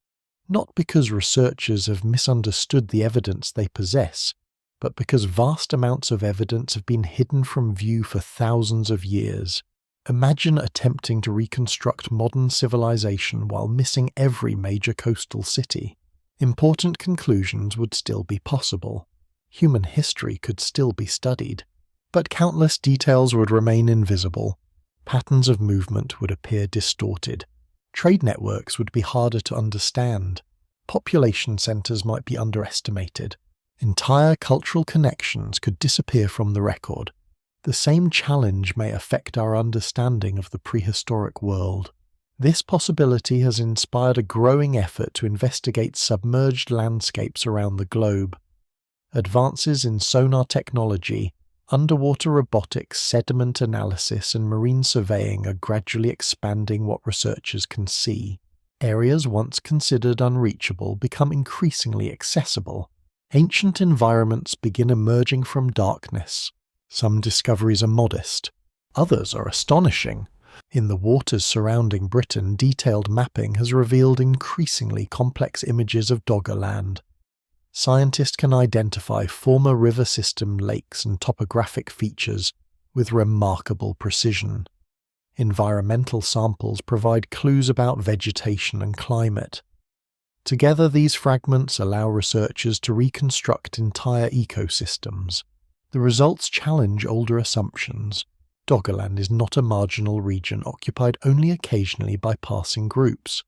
not because researchers have misunderstood the evidence they possess, but because vast amounts of evidence have been hidden from view for thousands of years. Imagine attempting to reconstruct modern civilization while missing every major coastal city. Important conclusions would still be possible. Human history could still be studied, but countless details would remain invisible. Patterns of movement would appear distorted. Trade networks would be harder to understand. Population centers might be underestimated. Entire cultural connections could disappear from the record. The same challenge may affect our understanding of the prehistoric world. This possibility has inspired a growing effort to investigate submerged landscapes around the globe. Advances in sonar technology, underwater robotics, sediment analysis, and marine surveying are gradually expanding what researchers can see. Areas once considered unreachable become increasingly accessible. Ancient environments begin emerging from darkness. Some discoveries are modest, others are astonishing. In the waters surrounding Britain, detailed mapping has revealed increasingly complex images of Doggerland. Scientists can identify former river system lakes and topographic features with remarkable precision. Environmental samples provide clues about vegetation and climate. Together, these fragments allow researchers to reconstruct entire ecosystems. The results challenge older assumptions. Doggerland is not a marginal region occupied only occasionally by passing groups.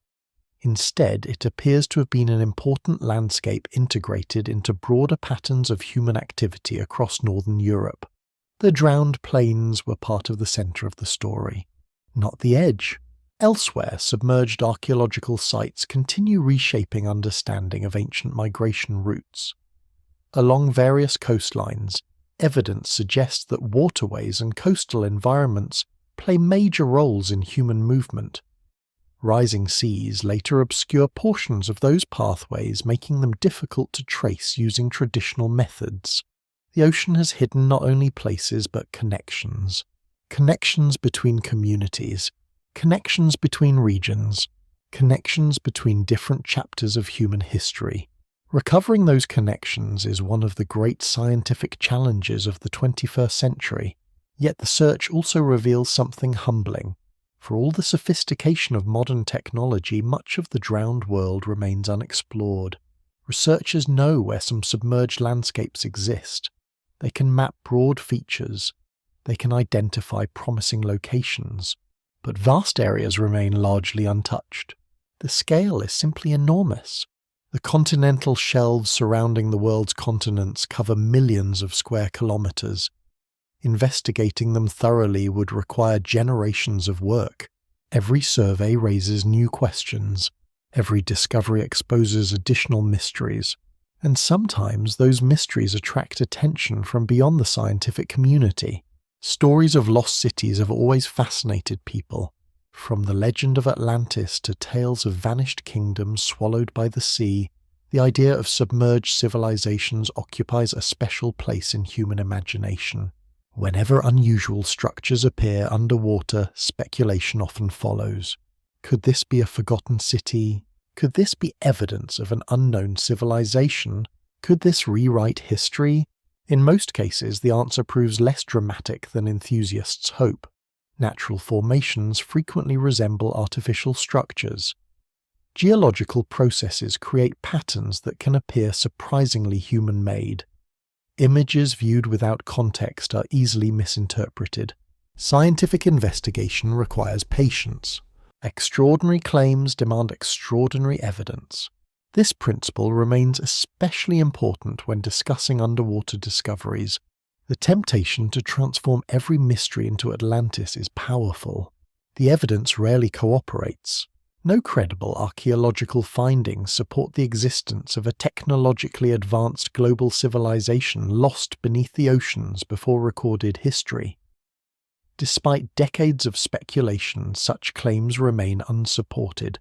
Instead, it appears to have been an important landscape integrated into broader patterns of human activity across northern Europe. The drowned plains were part of the centre of the story, not the edge. Elsewhere, submerged archaeological sites continue reshaping understanding of ancient migration routes. Along various coastlines, evidence suggests that waterways and coastal environments play major roles in human movement. Rising seas later obscure portions of those pathways, making them difficult to trace using traditional methods. The ocean has hidden not only places but connections. Connections between communities, connections between regions, connections between different chapters of human history. Recovering those connections is one of the great scientific challenges of the 21st century, yet the search also reveals something humbling. For all the sophistication of modern technology, much of the drowned world remains unexplored. Researchers know where some submerged landscapes exist. They can map broad features. They can identify promising locations. But vast areas remain largely untouched. The scale is simply enormous. The continental shelves surrounding the world's continents cover millions of square kilometers. Investigating them thoroughly would require generations of work. Every survey raises new questions. Every discovery exposes additional mysteries. And sometimes those mysteries attract attention from beyond the scientific community. Stories of lost cities have always fascinated people. From the legend of Atlantis to tales of vanished kingdoms swallowed by the sea, the idea of submerged civilizations occupies a special place in human imagination. Whenever unusual structures appear underwater, speculation often follows. Could this be a forgotten city? Could this be evidence of an unknown civilization? Could this rewrite history? In most cases, the answer proves less dramatic than enthusiasts hope. Natural formations frequently resemble artificial structures. Geological processes create patterns that can appear surprisingly human-made. Images viewed without context are easily misinterpreted. Scientific investigation requires patience. Extraordinary claims demand extraordinary evidence. This principle remains especially important when discussing underwater discoveries. The temptation to transform every mystery into Atlantis is powerful. The evidence rarely cooperates. No credible archaeological findings support the existence of a technologically advanced global civilization lost beneath the oceans before recorded history. Despite decades of speculation, such claims remain unsupported.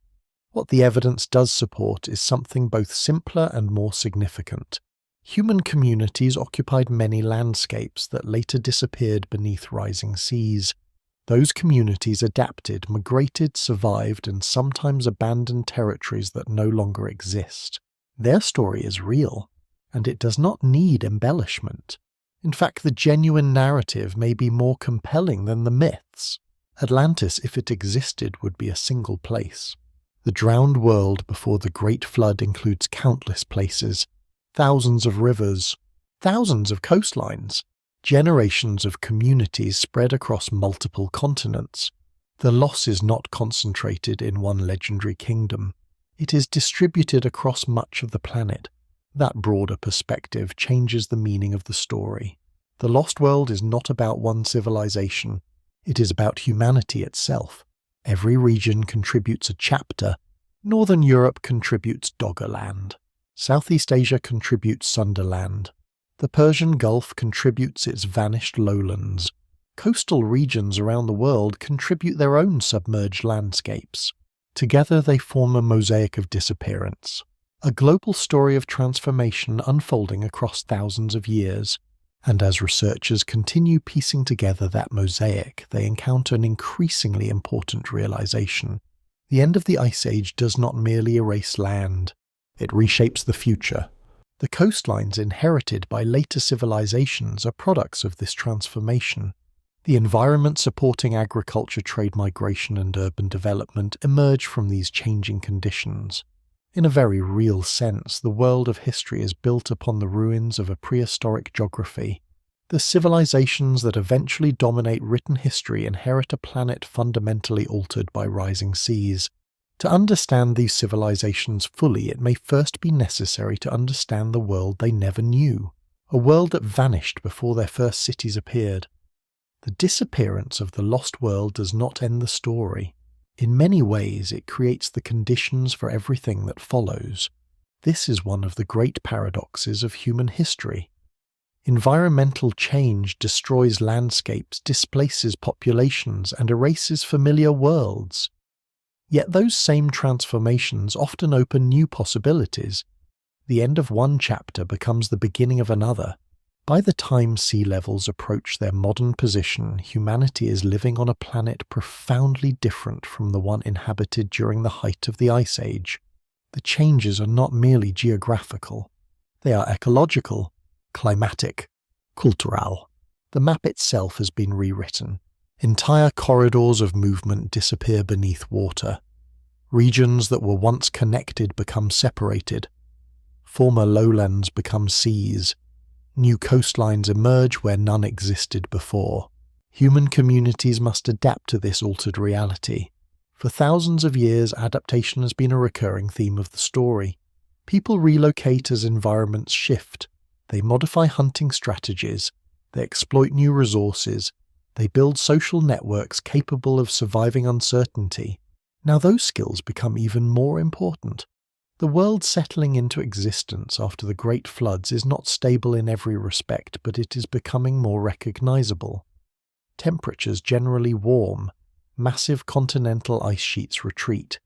What the evidence does support is something both simpler and more significant. Human communities occupied many landscapes that later disappeared beneath rising seas. Those communities adapted, migrated, survived, and sometimes abandoned territories that no longer exist. Their story is real, and it does not need embellishment. In fact, the genuine narrative may be more compelling than the myths. Atlantis, if it existed, would be a single place. The drowned world before the Great Flood includes countless places, thousands of rivers, thousands of coastlines, generations of communities spread across multiple continents. The loss is not concentrated in one legendary kingdom. It is distributed across much of the planet. That broader perspective changes the meaning of the story. The Lost World is not about one civilization. It is about humanity itself. Every region contributes a chapter. Northern Europe contributes Doggerland. Southeast Asia contributes Sunderland. The Persian Gulf contributes its vanished lowlands. Coastal regions around the world contribute their own submerged landscapes. Together they form a mosaic of disappearance, a global story of transformation unfolding across thousands of years. And as researchers continue piecing together that mosaic, they encounter an increasingly important realization. The end of the Ice Age does not merely erase land, it reshapes the future. The coastlines inherited by later civilizations are products of this transformation. The environment supporting agriculture, trade, migration, and urban development emerge from these changing conditions. In a very real sense, the world of history is built upon the ruins of a prehistoric geography. The civilizations that eventually dominate written history inherit a planet fundamentally altered by rising seas. To understand these civilizations fully, it may first be necessary to understand the world they never knew, a world that vanished before their first cities appeared. The disappearance of the lost world does not end the story. In many ways, it creates the conditions for everything that follows. This is one of the great paradoxes of human history. Environmental change destroys landscapes, displaces populations, and erases familiar worlds. Yet those same transformations often open new possibilities. The end of one chapter becomes the beginning of another. By the time sea levels approach their modern position, humanity is living on a planet profoundly different from the one inhabited during the height of the Ice Age. The changes are not merely geographical. They are ecological, climatic, cultural. The map itself has been rewritten. Entire corridors of movement disappear beneath water. Regions that were once connected become separated. Former lowlands become seas. New coastlines emerge where none existed before. Human communities must adapt to this altered reality. For thousands of years, adaptation has been a recurring theme of the story. People relocate as environments shift. They modify hunting strategies. They exploit new resources. They build social networks capable of surviving uncertainty. Now those skills become even more important. The world settling into existence after the Great Floods is not stable in every respect, but it is becoming more recognizable. Temperatures generally warm. Massive continental ice sheets retreat.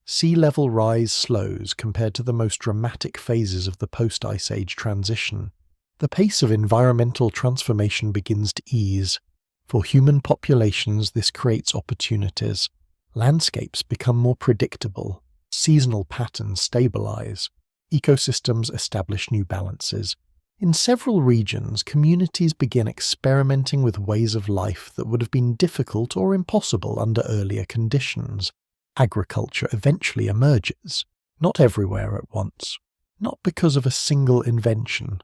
Sea level rise slows compared to the most dramatic phases of the post-Ice Age transition. The pace of environmental transformation begins to ease. For human populations, this creates opportunities. Landscapes become more predictable. Seasonal patterns stabilize. Ecosystems establish new balances. In several regions, communities begin experimenting with ways of life that would have been difficult or impossible under earlier conditions. Agriculture eventually emerges, not everywhere at once, not because of a single invention,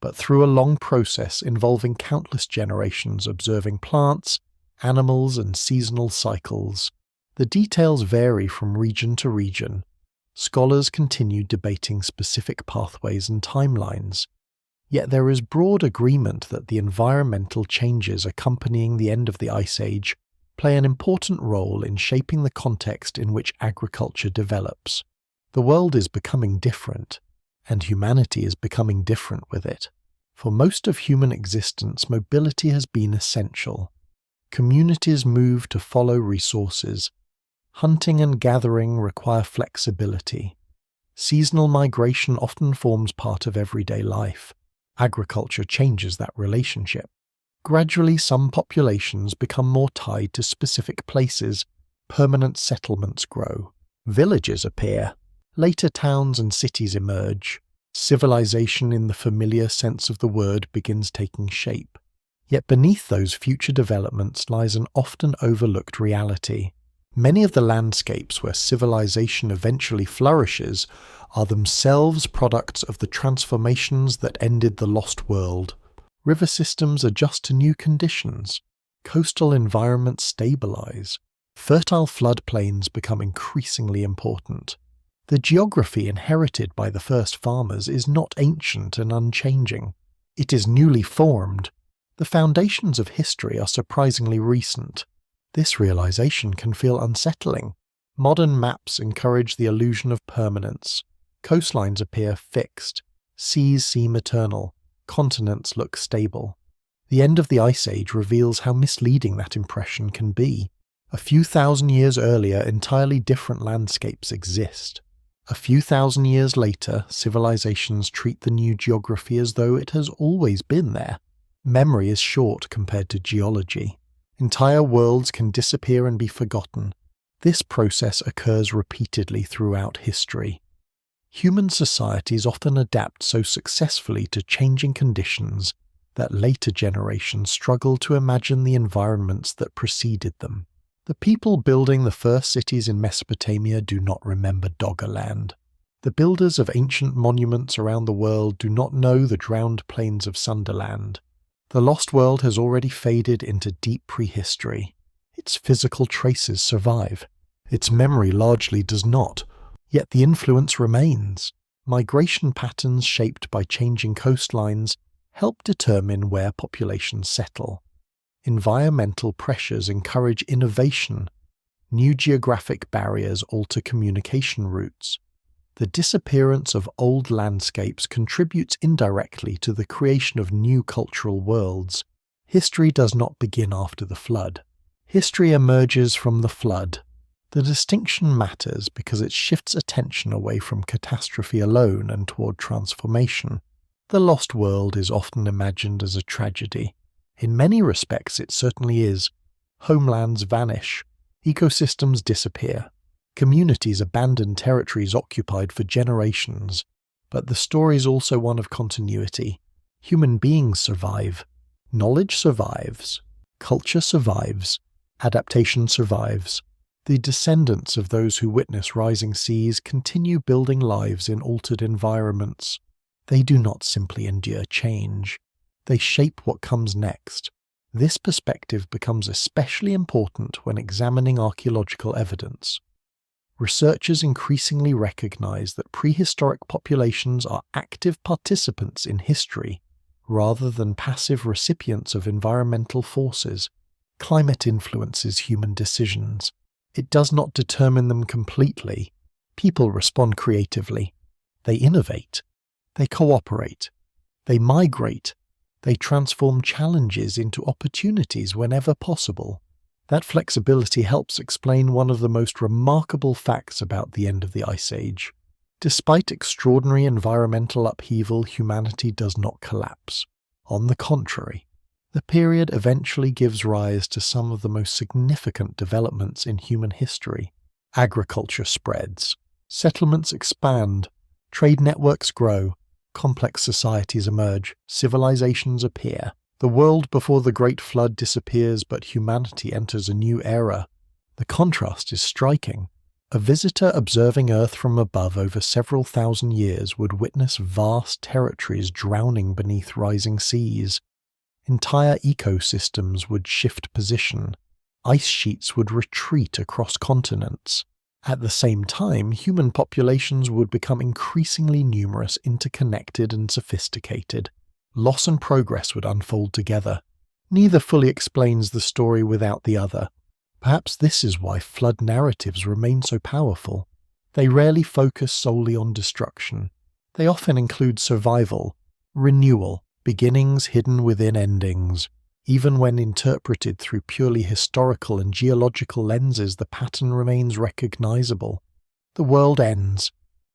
but through a long process involving countless generations observing plants, animals, and seasonal cycles. The details vary from region to region. Scholars continue debating specific pathways and timelines. Yet there is broad agreement that the environmental changes accompanying the end of the Ice Age play an important role in shaping the context in which agriculture develops. The world is becoming different, and humanity is becoming different with it. For most of human existence, mobility has been essential. Communities move to follow resources. Hunting and gathering require flexibility. Seasonal migration often forms part of everyday life. Agriculture changes that relationship. Gradually, some populations become more tied to specific places. Permanent settlements grow. Villages appear. Later, towns and cities emerge. Civilization in the familiar sense of the word begins taking shape. Yet beneath those future developments lies an often overlooked reality. Many of the landscapes where civilization eventually flourishes are themselves products of the transformations that ended the lost world. River systems adjust to new conditions. Coastal environments stabilize. Fertile floodplains become increasingly important. The geography inherited by the first farmers is not ancient and unchanging. It is newly formed. The foundations of history are surprisingly recent. This realization can feel unsettling. Modern maps encourage the illusion of permanence. Coastlines appear fixed. Seas seem eternal. Continents look stable. The end of the Ice Age reveals how misleading that impression can be. A few thousand years earlier, entirely different landscapes exist. A few thousand years later, civilizations treat the new geography as though it has always been there. Memory is short compared to geology. Entire worlds can disappear and be forgotten. This process occurs repeatedly throughout history. Human societies often adapt so successfully to changing conditions that later generations struggle to imagine the environments that preceded them. The people building the first cities in Mesopotamia do not remember Doggerland. The builders of ancient monuments around the world do not know the drowned plains of Sunderland. The lost world has already faded into deep prehistory. Its physical traces survive. Its memory largely does not, yet the influence remains. Migration patterns shaped by changing coastlines help determine where populations settle. Environmental pressures encourage innovation. New geographic barriers alter communication routes. The disappearance of old landscapes contributes indirectly to the creation of new cultural worlds. History does not begin after the flood. History emerges from the flood. The distinction matters because it shifts attention away from catastrophe alone and toward transformation. The lost world is often imagined as a tragedy. In many respects it certainly is. Homelands vanish. Ecosystems disappear. Communities abandon territories occupied for generations. But the story is also one of continuity. Human beings survive. Knowledge survives. Culture survives. Adaptation survives. The descendants of those who witness rising seas continue building lives in altered environments. They do not simply endure change. They shape what comes next. This perspective becomes especially important when examining archaeological evidence. Researchers increasingly recognize that prehistoric populations are active participants in history, rather than passive recipients of environmental forces. Climate influences human decisions. It does not determine them completely. People respond creatively. They innovate. They cooperate. They migrate. They transform challenges into opportunities whenever possible. That flexibility helps explain one of the most remarkable facts about the end of the Ice Age. Despite extraordinary environmental upheaval, humanity does not collapse. On the contrary, the period eventually gives rise to some of the most significant developments in human history. Agriculture spreads, settlements expand, trade networks grow, complex societies emerge, civilizations appear. The world before the Great Flood disappears, but humanity enters a new era. The contrast is striking. A visitor observing Earth from above over several thousand years would witness vast territories drowning beneath rising seas. Entire ecosystems would shift position. Ice sheets would retreat across continents. At the same time, human populations would become increasingly numerous, interconnected, and sophisticated. Loss and progress would unfold together. Neither fully explains the story without the other. Perhaps this is why flood narratives remain so powerful. They rarely focus solely on destruction. They often include survival, renewal, beginnings hidden within endings. Even when interpreted through purely historical and geological lenses, the pattern remains recognizable. The world ends.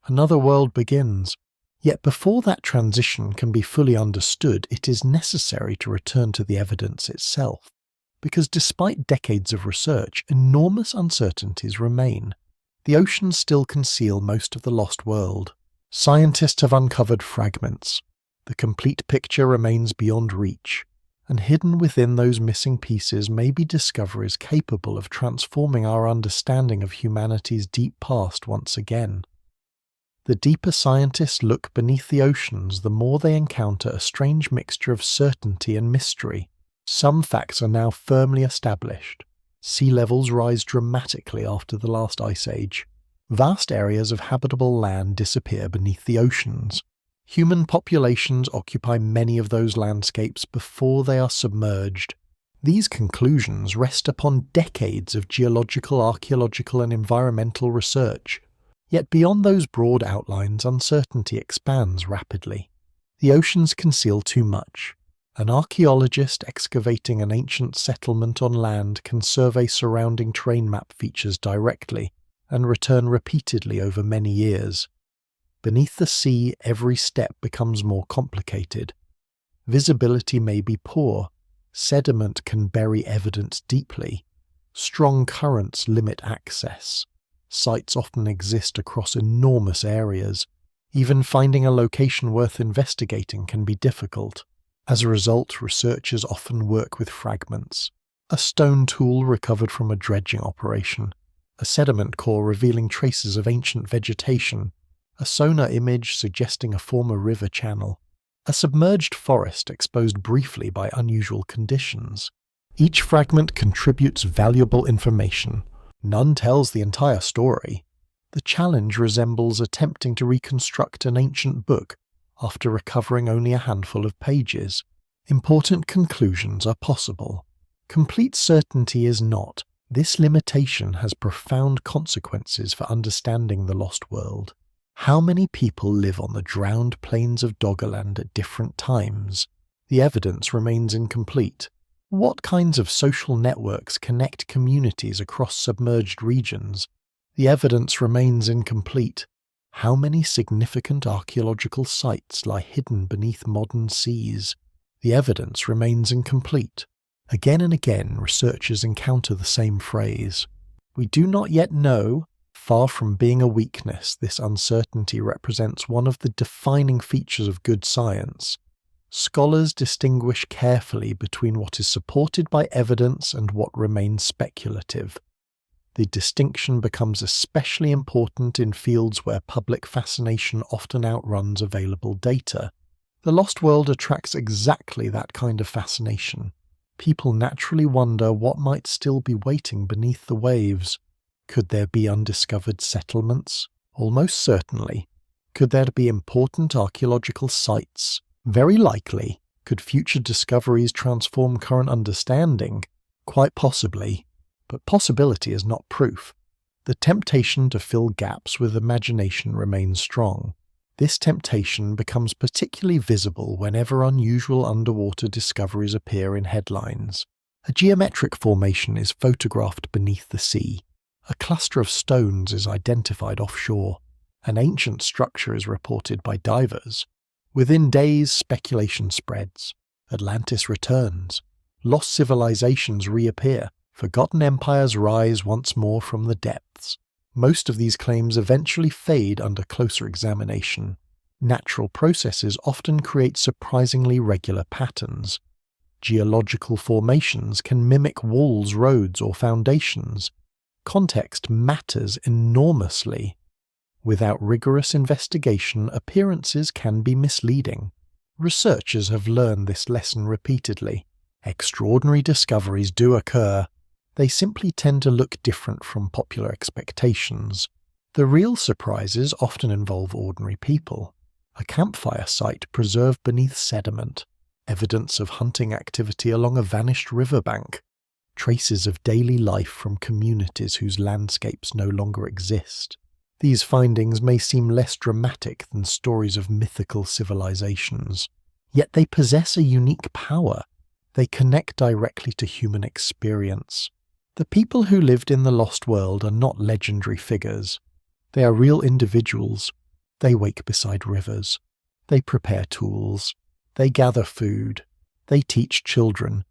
Another world begins. Yet before that transition can be fully understood, it is necessary to return to the evidence itself. Because despite decades of research, enormous uncertainties remain. The oceans still conceal most of the lost world. Scientists have uncovered fragments. The complete picture remains beyond reach, and hidden within those missing pieces may be discoveries capable of transforming our understanding of humanity's deep past once again. The deeper scientists look beneath the oceans, the more they encounter a strange mixture of certainty and mystery. Some facts are now firmly established. Sea levels rise dramatically after the last ice age. Vast areas of habitable land disappear beneath the oceans. Human populations occupy many of those landscapes before they are submerged. These conclusions rest upon decades of geological, archaeological, and environmental research. Yet beyond those broad outlines, uncertainty expands rapidly. The oceans conceal too much. An archaeologist excavating an ancient settlement on land can survey surrounding terrain map features directly and return repeatedly over many years. Beneath the sea, every step becomes more complicated. Visibility may be poor. Sediment can bury evidence deeply. Strong currents limit access. Sites often exist across enormous areas. Even finding a location worth investigating can be difficult. As a result, researchers often work with fragments. A stone tool recovered from a dredging operation. A sediment core revealing traces of ancient vegetation. A sonar image suggesting a former river channel. a submerged forest exposed briefly by unusual conditions. Each fragment contributes valuable information. None tells the entire story. The challenge resembles attempting to reconstruct an ancient book after recovering only a handful of pages. Important conclusions are possible. Complete certainty is not. This limitation has profound consequences for understanding the lost world. How many people live on the drowned plains of Doggerland at different times? The evidence remains incomplete. What kinds of social networks connect communities across submerged regions? The evidence remains incomplete. How many significant archaeological sites lie hidden beneath modern seas? The evidence remains incomplete. Again and again, researchers encounter the same phrase. We do not yet know. Far from being a weakness, this uncertainty represents one of the defining features of good science. Scholars distinguish carefully between what is supported by evidence and what remains speculative. The distinction becomes especially important in fields where public fascination often outruns available data. The lost world attracts exactly that kind of fascination. People naturally wonder what might still be waiting beneath the waves. Could there be undiscovered settlements? Almost certainly. Could there be important archaeological sites? Very likely. Could future discoveries transform current understanding? Quite possibly. But possibility is not proof. The temptation to fill gaps with imagination remains strong. This temptation becomes particularly visible whenever unusual underwater discoveries appear in headlines. A geometric formation is photographed beneath the sea. A cluster of stones is identified offshore. An ancient structure is reported by divers. Within days, speculation spreads. Atlantis returns. Lost civilizations reappear. Forgotten empires rise once more from the depths. Most of these claims eventually fade under closer examination. Natural processes often create surprisingly regular patterns. Geological formations can mimic walls, roads, or foundations. Context matters enormously. Without rigorous investigation, appearances can be misleading. Researchers have learned this lesson repeatedly. Extraordinary discoveries do occur. They simply tend to look different from popular expectations. The real surprises often involve ordinary people. A campfire site preserved beneath sediment, evidence of hunting activity along a vanished riverbank, traces of daily life from communities whose landscapes no longer exist. These findings may seem less dramatic than stories of mythical civilizations, yet they possess a unique power. They connect directly to human experience. The people who lived in the lost world are not legendary figures. They are real individuals. They wake beside rivers. They prepare tools. They gather food. They teach children.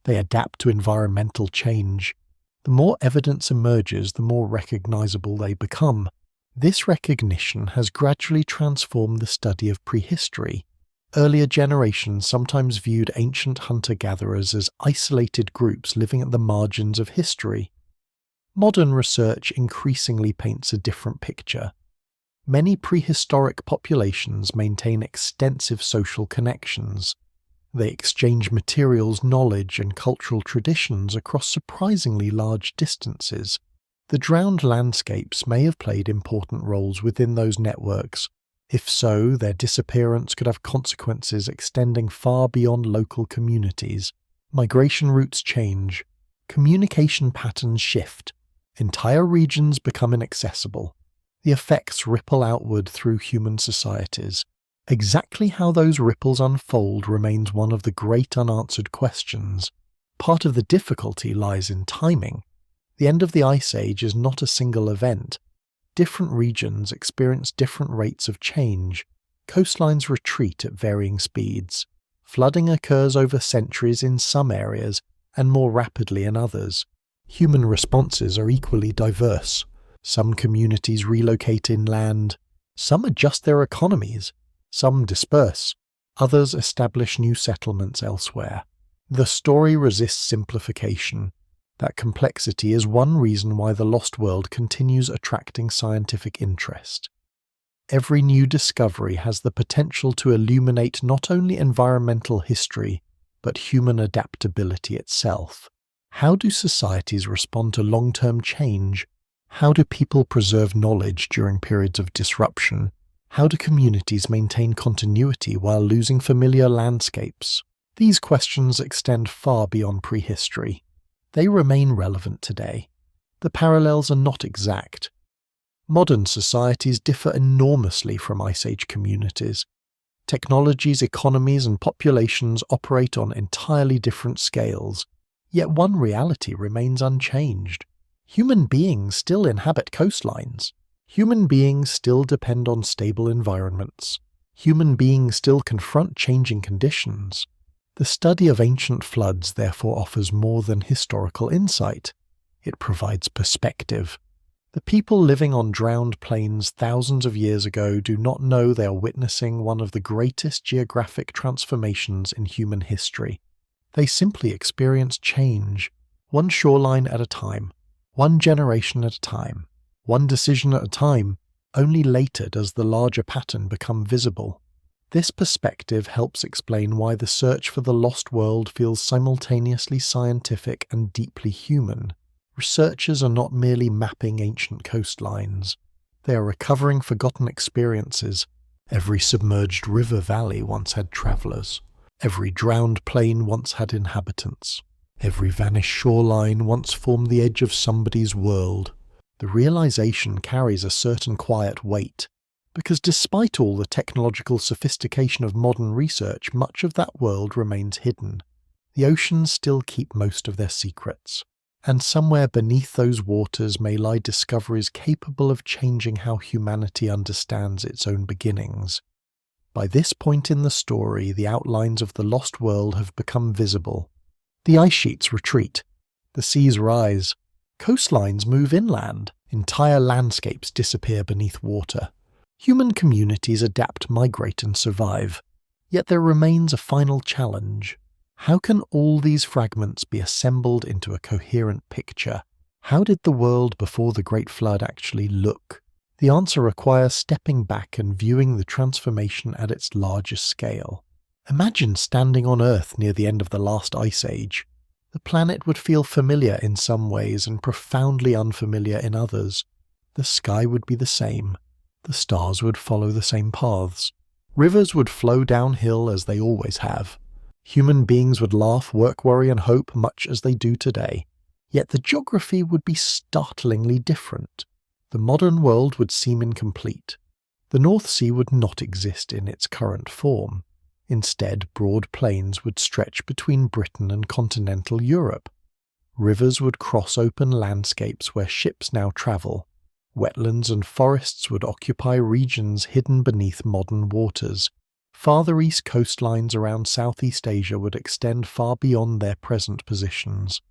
They adapt to environmental change. The more evidence emerges, the more recognizable they become. This recognition has gradually transformed the study of prehistory. Earlier generations sometimes viewed ancient hunter-gatherers as isolated groups living at the margins of history. Modern research increasingly paints a different picture. Many prehistoric populations maintain extensive social connections. They exchange materials, knowledge, and cultural traditions across surprisingly large distances. The drowned landscapes may have played important roles within those networks. If so, their disappearance could have consequences extending far beyond local communities. Migration routes change. Communication patterns shift. Entire regions become inaccessible. The effects ripple outward through human societies. Exactly how those ripples unfold remains one of the great unanswered questions. Part of the difficulty lies in timing. The end of the Ice Age is not a single event. Different regions experience different rates of change. Coastlines retreat at varying speeds. Flooding occurs over centuries in some areas and more rapidly in others. Human responses are equally diverse. Some communities relocate inland. Some adjust their economies. Some disperse. Others establish new settlements elsewhere. The story resists simplification. That complexity is one reason why the lost world continues attracting scientific interest. Every new discovery has the potential to illuminate not only environmental history, but human adaptability itself. How do societies respond to long-term change? How do people preserve knowledge during periods of disruption? How do communities maintain continuity while losing familiar landscapes? These questions extend far beyond prehistory. They remain relevant today. The parallels are not exact. Modern societies differ enormously from Ice Age communities. Technologies, economies, and populations operate on entirely different scales, yet one reality remains unchanged. Human beings still inhabit coastlines. Human beings still depend on stable environments. Human beings still confront changing conditions. The study of ancient floods therefore offers more than historical insight. It provides perspective. The people living on drowned plains thousands of years ago do not know they are witnessing one of the greatest geographic transformations in human history. They simply experience change, one shoreline at a time, one generation at a time, one decision at a time. Only later does the larger pattern become visible. This perspective helps explain why the search for the lost world feels simultaneously scientific and deeply human. Researchers are not merely mapping ancient coastlines. They are recovering forgotten experiences. Every submerged river valley once had travelers. Every drowned plain once had inhabitants. Every vanished shoreline once formed the edge of somebody's world. The realization carries a certain quiet weight, because despite all the technological sophistication of modern research, much of that world remains hidden. The oceans still keep most of their secrets. And somewhere beneath those waters may lie discoveries capable of changing how humanity understands its own beginnings. By this point in the story, the outlines of the lost world have become visible. The ice sheets retreat. The seas rise. Coastlines move inland. Entire landscapes disappear beneath water. Human communities adapt, migrate, and survive. Yet there remains a final challenge. How can all these fragments be assembled into a coherent picture? How did the world before the Great Flood actually look? The answer requires stepping back and viewing the transformation at its largest scale. Imagine standing on Earth near the end of the last ice age. The planet would feel familiar in some ways and profoundly unfamiliar in others. The sky would be the same. The stars would follow the same paths. Rivers would flow downhill as they always have. Human beings would laugh, work, worry, and hope much as they do today. Yet the geography would be startlingly different. The modern world would seem incomplete. The North Sea would not exist in its current form. Instead, broad plains would stretch between Britain and continental Europe. Rivers would cross open landscapes where ships now travel. Wetlands and forests would occupy regions hidden beneath modern waters. Farther east coastlines around Southeast Asia would extend far beyond their present positions.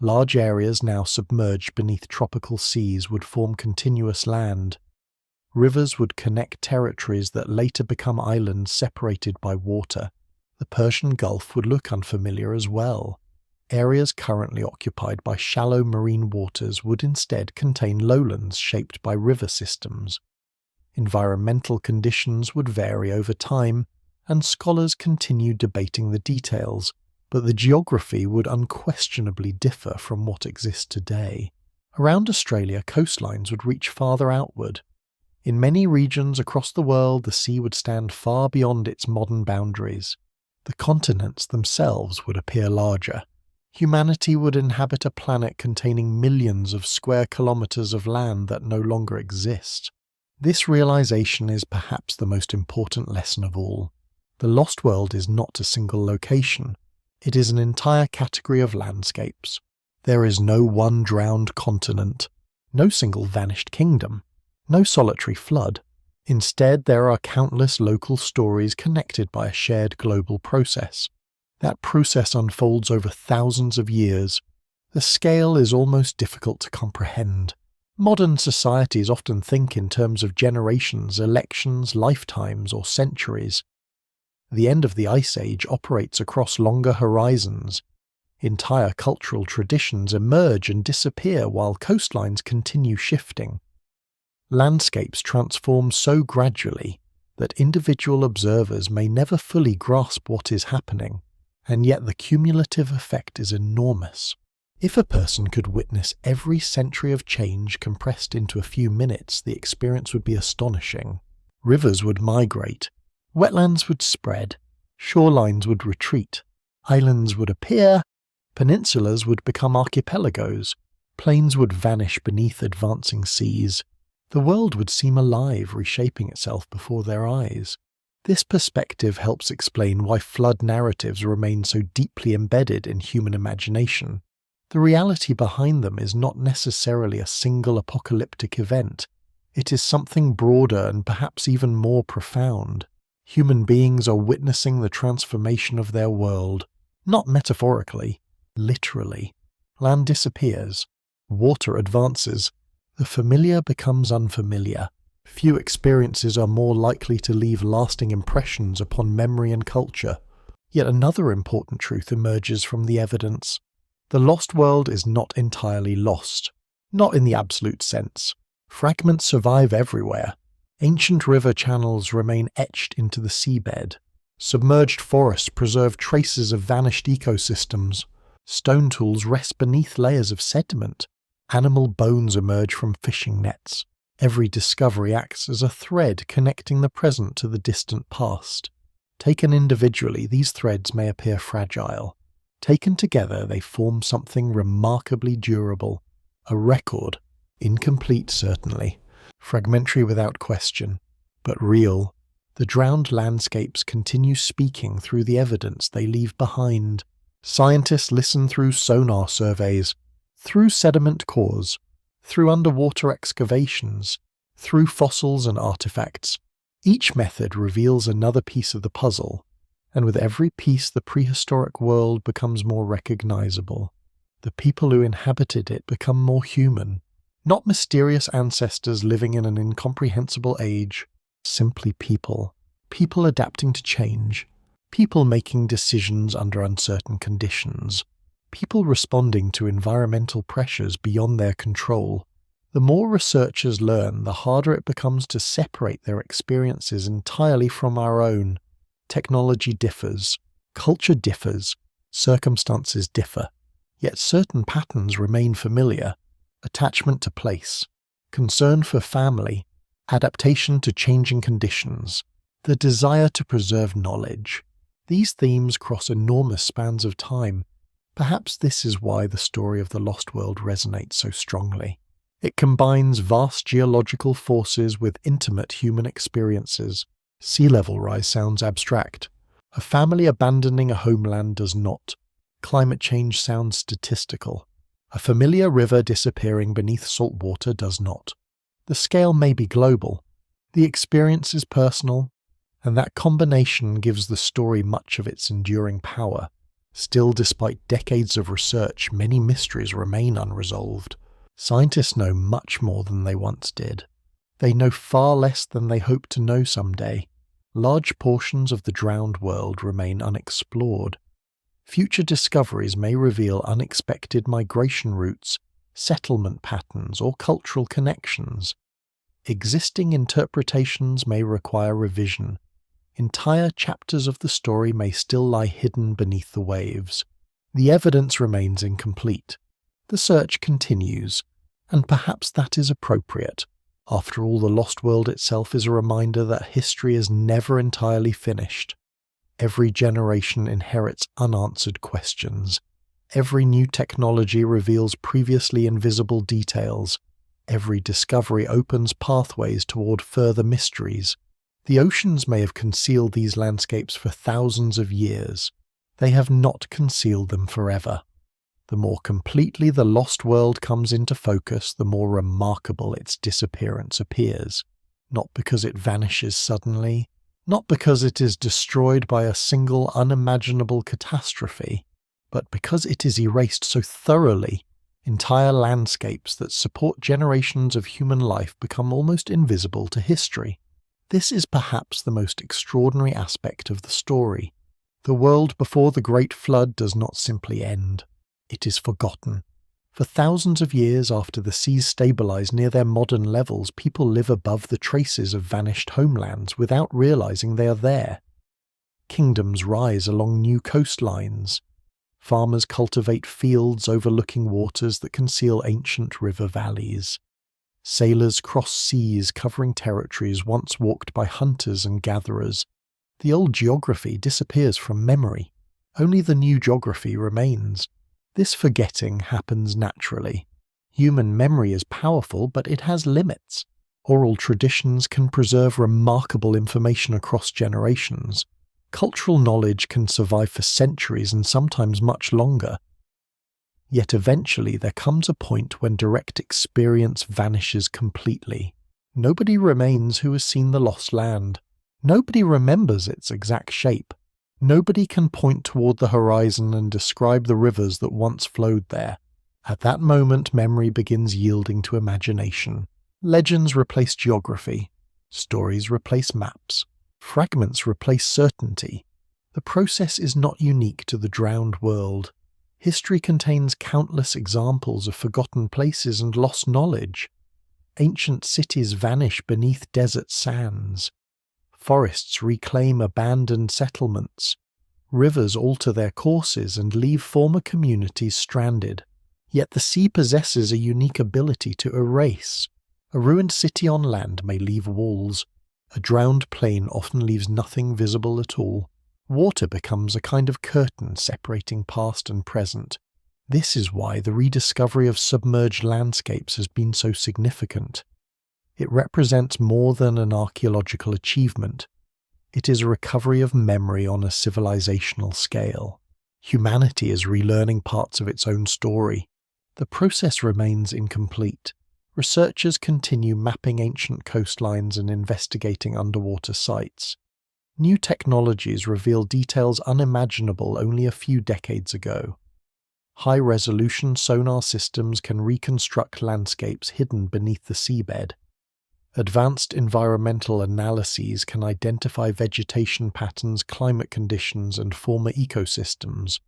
Large areas now submerged beneath tropical seas would form continuous land. Rivers would connect territories that later become islands separated by water. The Persian Gulf would look unfamiliar as well. Areas currently occupied by shallow marine waters would instead contain lowlands shaped by river systems. Environmental conditions would vary over time, and scholars continue debating the details, but the geography would unquestionably differ from what exists today. Around Australia, coastlines would reach farther outward. In many regions across the world, the sea would stand far beyond its modern boundaries. The continents themselves would appear larger. Humanity would inhabit a planet containing millions of square kilometers of land that no longer exist. This realization is perhaps the most important lesson of all. The lost world is not a single location. It is an entire category of landscapes. There is no one drowned continent, no single vanished kingdom, no solitary flood. Instead, there are countless local stories connected by a shared global process. That process unfolds over thousands of years. The scale is almost difficult to comprehend. Modern societies often think in terms of generations, elections, lifetimes, or centuries. The end of the Ice Age operates across longer horizons. Entire cultural traditions emerge and disappear while coastlines continue shifting. Landscapes transform so gradually that individual observers may never fully grasp what is happening, and yet the cumulative effect is enormous. If a person could witness every century of change compressed into a few minutes, the experience would be astonishing. Rivers would migrate, wetlands would spread, shorelines would retreat, islands would appear, peninsulas would become archipelagos, plains would vanish beneath advancing seas. The world would seem alive, reshaping itself before their eyes. This perspective helps explain why flood narratives remain so deeply embedded in human imagination. The reality behind them is not necessarily a single apocalyptic event. It is something broader and perhaps even more profound. Human beings are witnessing the transformation of their world, not metaphorically, literally. Land disappears, water advances, the familiar becomes unfamiliar. Few experiences are more likely to leave lasting impressions upon memory and culture. Yet another important truth emerges from the evidence. The lost world is not entirely lost, not in the absolute sense. Fragments survive everywhere. Ancient river channels remain etched into the seabed. Submerged forests preserve traces of vanished ecosystems. Stone tools rest beneath layers of sediment. Animal bones emerge from fishing nets. Every discovery acts as a thread connecting the present to the distant past. Taken individually, these threads may appear fragile. Taken together, they form something remarkably durable. A record, incomplete certainly, fragmentary without question, but real. The drowned landscapes continue speaking through the evidence they leave behind. Scientists listen through sonar surveys, through sediment cores, through underwater excavations, through fossils and artifacts. Each method reveals another piece of the puzzle, and with every piece the prehistoric world becomes more recognizable. The people who inhabited it become more human, not mysterious ancestors living in an incomprehensible age, simply people. People adapting to change, people making decisions under uncertain conditions, people responding to environmental pressures beyond their control. The more researchers learn, the harder it becomes to separate their experiences entirely from our own. Technology differs, culture differs, circumstances differ, yet certain patterns remain familiar. Attachment to place, concern for family, adaptation to changing conditions, the desire to preserve knowledge. These themes cross enormous spans of time. Perhaps this is why the story of the lost world resonates so strongly. It combines vast geological forces with intimate human experiences. Sea level rise sounds abstract. A family abandoning a homeland does not. Climate change sounds statistical. A familiar river disappearing beneath salt water does not. The scale may be global. The experience is personal, and that combination gives the story much of its enduring power. Still, despite decades of research, many mysteries remain unresolved. Scientists know much more than they once did. They know far less than they hope to know someday. Large portions of the drowned world remain unexplored. Future discoveries may reveal unexpected migration routes, settlement patterns, or cultural connections. Existing interpretations may require revision. Entire chapters of the story may still lie hidden beneath the waves. The evidence remains incomplete. The search continues, and perhaps that is appropriate. After all, the lost world itself is a reminder that history is never entirely finished. Every generation inherits unanswered questions. Every new technology reveals previously invisible details. Every discovery opens pathways toward further mysteries. The oceans may have concealed these landscapes for thousands of years. They have not concealed them forever. The more completely the lost world comes into focus, the more remarkable its disappearance appears. Not because it vanishes suddenly, not because it is destroyed by a single unimaginable catastrophe, but because it is erased so thoroughly, entire landscapes that support generations of human life become almost invisible to history. This is perhaps the most extraordinary aspect of the story. The world before the Great Flood does not simply end. It is forgotten. For thousands of years after the seas stabilize near their modern levels, people live above the traces of vanished homelands without realizing they are there. Kingdoms rise along new coastlines. Farmers cultivate fields overlooking waters that conceal ancient river valleys. Sailors cross seas covering territories once walked by hunters and gatherers. The old geography disappears from memory. Only the new geography remains. This forgetting happens naturally. Human memory is powerful, but it has limits. Oral traditions can preserve remarkable information across generations. Cultural knowledge can survive for centuries and sometimes much longer. Yet eventually there comes a point when direct experience vanishes completely. Nobody remains who has seen the lost land. Nobody remembers its exact shape. Nobody can point toward the horizon and describe the rivers that once flowed there. At that moment, memory begins yielding to imagination. Legends replace geography. Stories replace maps. Fragments replace certainty. The process is not unique to the drowned world. History contains countless examples of forgotten places and lost knowledge. Ancient cities vanish beneath desert sands. Forests reclaim abandoned settlements. Rivers alter their courses and leave former communities stranded. Yet the sea possesses a unique ability to erase. A ruined city on land may leave walls. A drowned plain often leaves nothing visible at all. Water becomes a kind of curtain separating past and present. This is why the rediscovery of submerged landscapes has been so significant. It represents more than an archaeological achievement. It is a recovery of memory on a civilizational scale. Humanity is relearning parts of its own story. The process remains incomplete. Researchers continue mapping ancient coastlines and investigating underwater sites. New technologies reveal details unimaginable only a few decades ago. High-resolution sonar systems can reconstruct landscapes hidden beneath the seabed. Advanced environmental analyses can identify vegetation patterns, climate conditions, and former ecosystems.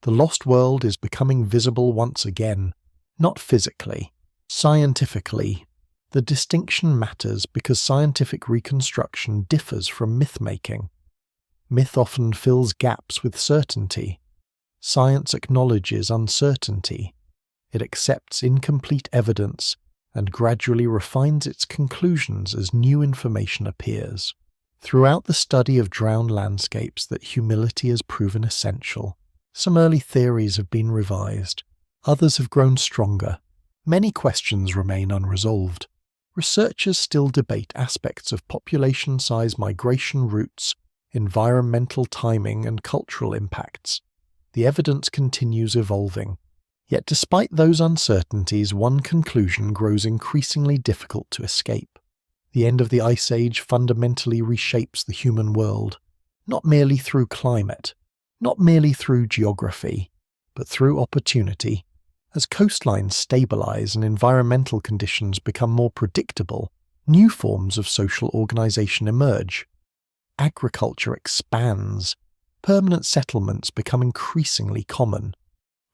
The lost world is becoming visible once again, not physically, scientifically. The distinction matters because scientific reconstruction differs from myth-making. Myth often fills gaps with certainty. Science acknowledges uncertainty. It accepts incomplete evidence and gradually refines its conclusions as new information appears. Throughout the study of drowned landscapes, that humility has proven essential. Some early theories have been revised. Others have grown stronger. Many questions remain unresolved. Researchers still debate aspects of population size, migration routes, environmental timing, and cultural impacts. The evidence continues evolving. Yet despite those uncertainties, one conclusion grows increasingly difficult to escape. The end of the Ice Age fundamentally reshapes the human world, not merely through climate, not merely through geography, but through opportunity. As coastlines stabilize and environmental conditions become more predictable, new forms of social organization emerge. Agriculture expands. Permanent settlements become increasingly common.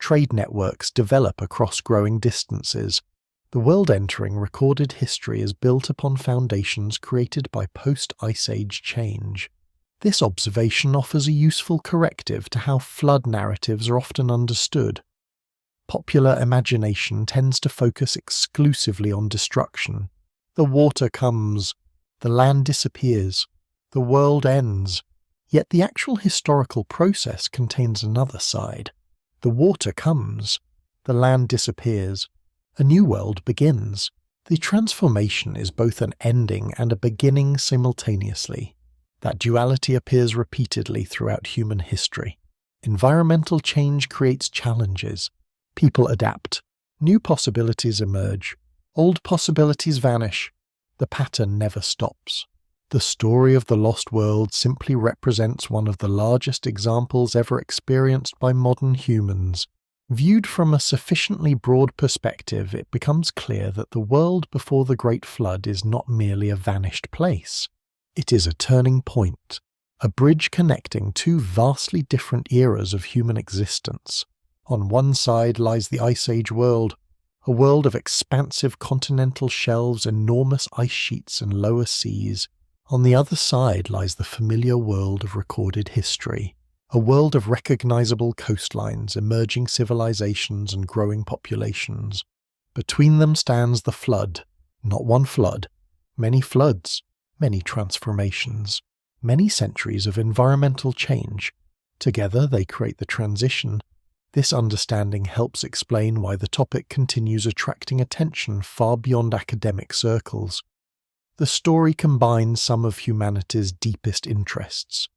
Trade networks develop across growing distances. The world entering recorded history is built upon foundations created by post-Ice Age change. This observation offers a useful corrective to how flood narratives are often understood. Popular imagination tends to focus exclusively on destruction. The water comes, the land disappears, the world ends. Yet the actual historical process contains another side. The water comes, the land disappears, a new world begins. The transformation is both an ending and a beginning simultaneously. That duality appears repeatedly throughout human history. Environmental change creates challenges. People adapt. New possibilities emerge. Old possibilities vanish. The pattern never stops. The story of the lost world simply represents one of the largest examples ever experienced by modern humans. Viewed from a sufficiently broad perspective, it becomes clear that the world before the Great Flood is not merely a vanished place. It is a turning point, a bridge connecting two vastly different eras of human existence. On one side lies the Ice Age world, a world of expansive continental shelves, enormous ice sheets and lower seas. On the other side lies the familiar world of recorded history, a world of recognizable coastlines, emerging civilizations and growing populations. Between them stands the flood, not one flood, many floods, many transformations, many centuries of environmental change. Together they create the transition. This understanding helps explain why the topic continues attracting attention far beyond academic circles. The story combines some of humanity's deepest interests: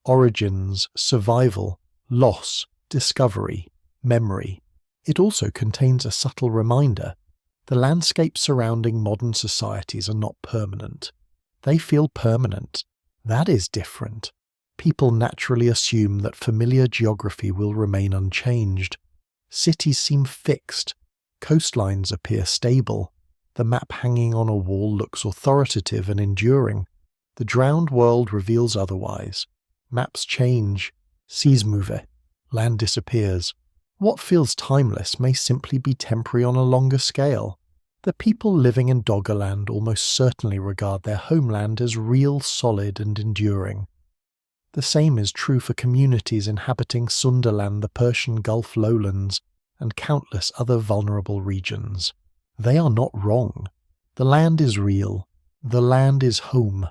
origins, survival, loss, discovery, memory. It also contains a subtle reminder: the landscapes surrounding modern societies are not permanent. They feel permanent. That is different. People naturally assume that familiar geography will remain unchanged. Cities seem fixed. Coastlines appear stable. The map hanging on a wall looks authoritative and enduring. The drowned world reveals otherwise. Maps change. Seas move. Land disappears. What feels timeless may simply be temporary on a longer scale. The people living in Doggerland almost certainly regard their homeland as real, solid, and enduring. The same is true for communities inhabiting Sunderland, the Persian Gulf lowlands, and countless other vulnerable regions. They are not wrong. The land is real. The land is home.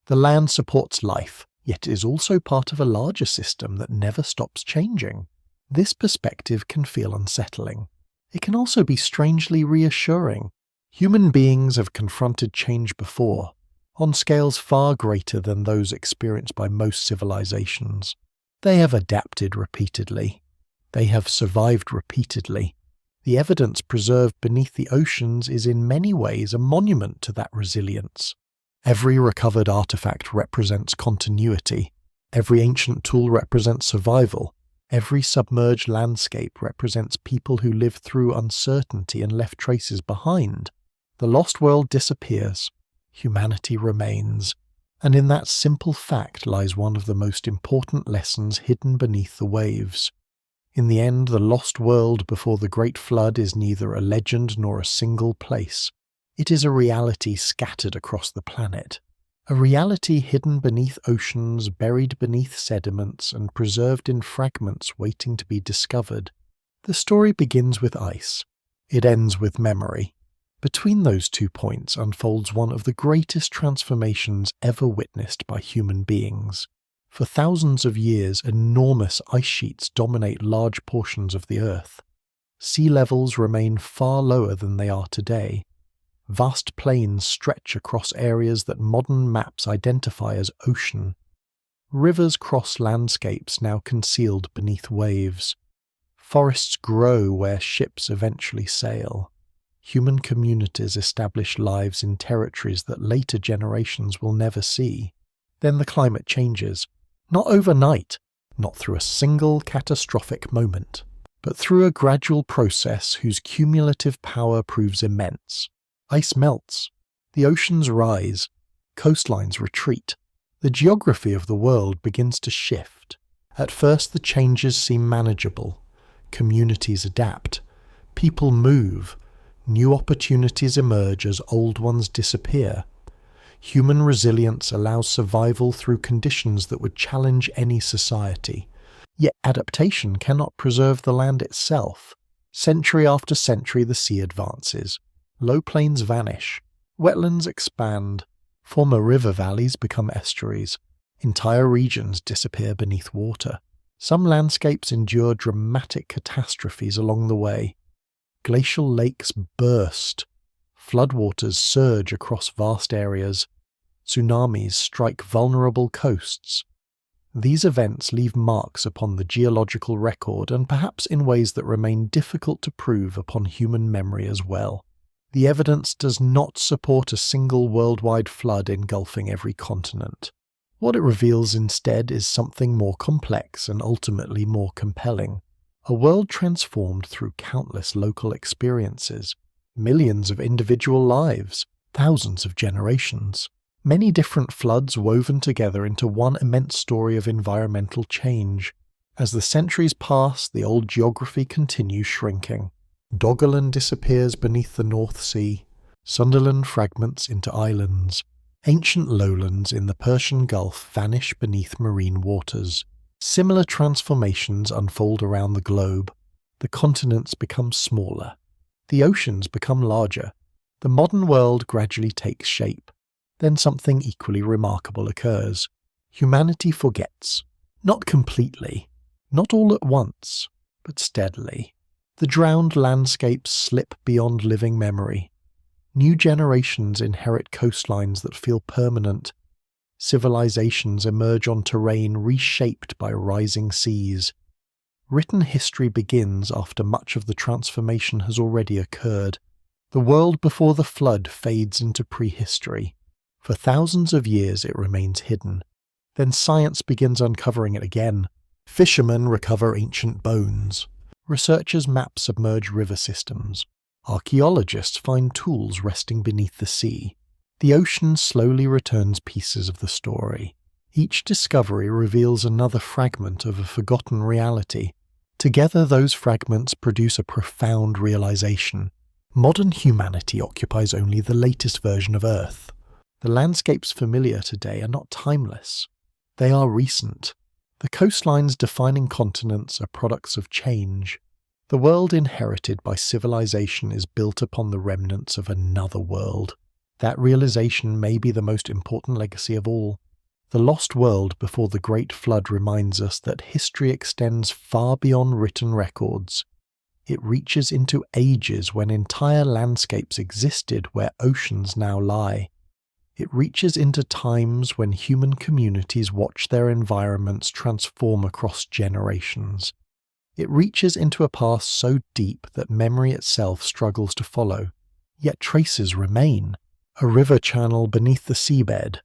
The land supports life, yet is also part of a larger system that never stops changing. This perspective can feel unsettling. It can also be strangely reassuring. Human beings have confronted change before, on scales far greater than those experienced by most civilizations. They have adapted repeatedly. They have survived repeatedly. The evidence preserved beneath the oceans is in many ways a monument to that resilience. Every recovered artifact represents continuity. Every ancient tool represents survival. Every submerged landscape represents people who lived through uncertainty and left traces behind. The lost world disappears. Humanity remains. And in that simple fact lies one of the most important lessons hidden beneath the waves. In the end, the lost world before the Great Flood is neither a legend nor a single place. It is a reality scattered across the planet. A reality hidden beneath oceans, buried beneath sediments, and preserved in fragments waiting to be discovered. The story begins with ice. It ends with memory. Between those 2 points unfolds one of the greatest transformations ever witnessed by human beings. For thousands of years, enormous ice sheets dominate large portions of the Earth. Sea levels remain far lower than they are today. Vast plains stretch across areas that modern maps identify as ocean. Rivers cross landscapes now concealed beneath waves. Forests grow where ships eventually sail. Human communities establish lives in territories that later generations will never see. Then the climate changes. Not overnight, not through a single catastrophic moment, but through a gradual process whose cumulative power proves immense. Ice melts, the oceans rise, coastlines retreat. The geography of the world begins to shift. At first the changes seem manageable. Communities adapt. People move. New opportunities emerge as old ones disappear. Human resilience allows survival through conditions that would challenge any society. Yet adaptation cannot preserve the land itself. Century after century the sea advances. Low plains vanish. Wetlands expand. Former river valleys become estuaries. Entire regions disappear beneath water. Some landscapes endure dramatic catastrophes along the way. Glacial lakes burst. Floodwaters surge across vast areas. Tsunamis strike vulnerable coasts. These events leave marks upon the geological record and perhaps in ways that remain difficult to prove upon human memory as well. The evidence does not support a single worldwide flood engulfing every continent. What it reveals instead is something more complex and ultimately more compelling. A world transformed through countless local experiences, millions of individual lives, thousands of generations. Many different floods woven together into one immense story of environmental change. As the centuries pass, the old geography continues shrinking. Doggerland disappears beneath the North Sea, Sunderland fragments into islands, ancient lowlands in the Persian Gulf vanish beneath marine waters. Similar transformations unfold around the globe. The continents become smaller. The oceans become larger. The modern world gradually takes shape. Then something equally remarkable occurs. Humanity forgets. Not completely, not all at once, but steadily. The drowned landscapes slip beyond living memory. New generations inherit coastlines that feel permanent. Civilizations emerge on terrain reshaped by rising seas. Written history begins after much of the transformation has already occurred. The world before the flood fades into prehistory. For thousands of years it remains hidden. Then science begins uncovering it again. Fishermen recover ancient bones. Researchers map submerged river systems. Archaeologists find tools resting beneath the sea. The ocean slowly returns pieces of the story. Each discovery reveals another fragment of a forgotten reality. Together those fragments produce a profound realization. Modern humanity occupies only the latest version of Earth. The landscapes familiar today are not timeless. They are recent. The coastlines defining continents are products of change. The world inherited by civilization is built upon the remnants of another world. That realization may be the most important legacy of all. The lost world before the Great Flood reminds us that history extends far beyond written records. It reaches into ages when entire landscapes existed where oceans now lie. It reaches into times when human communities watch their environments transform across generations. It reaches into a past so deep that memory itself struggles to follow. Yet traces remain. A river channel beneath the seabed,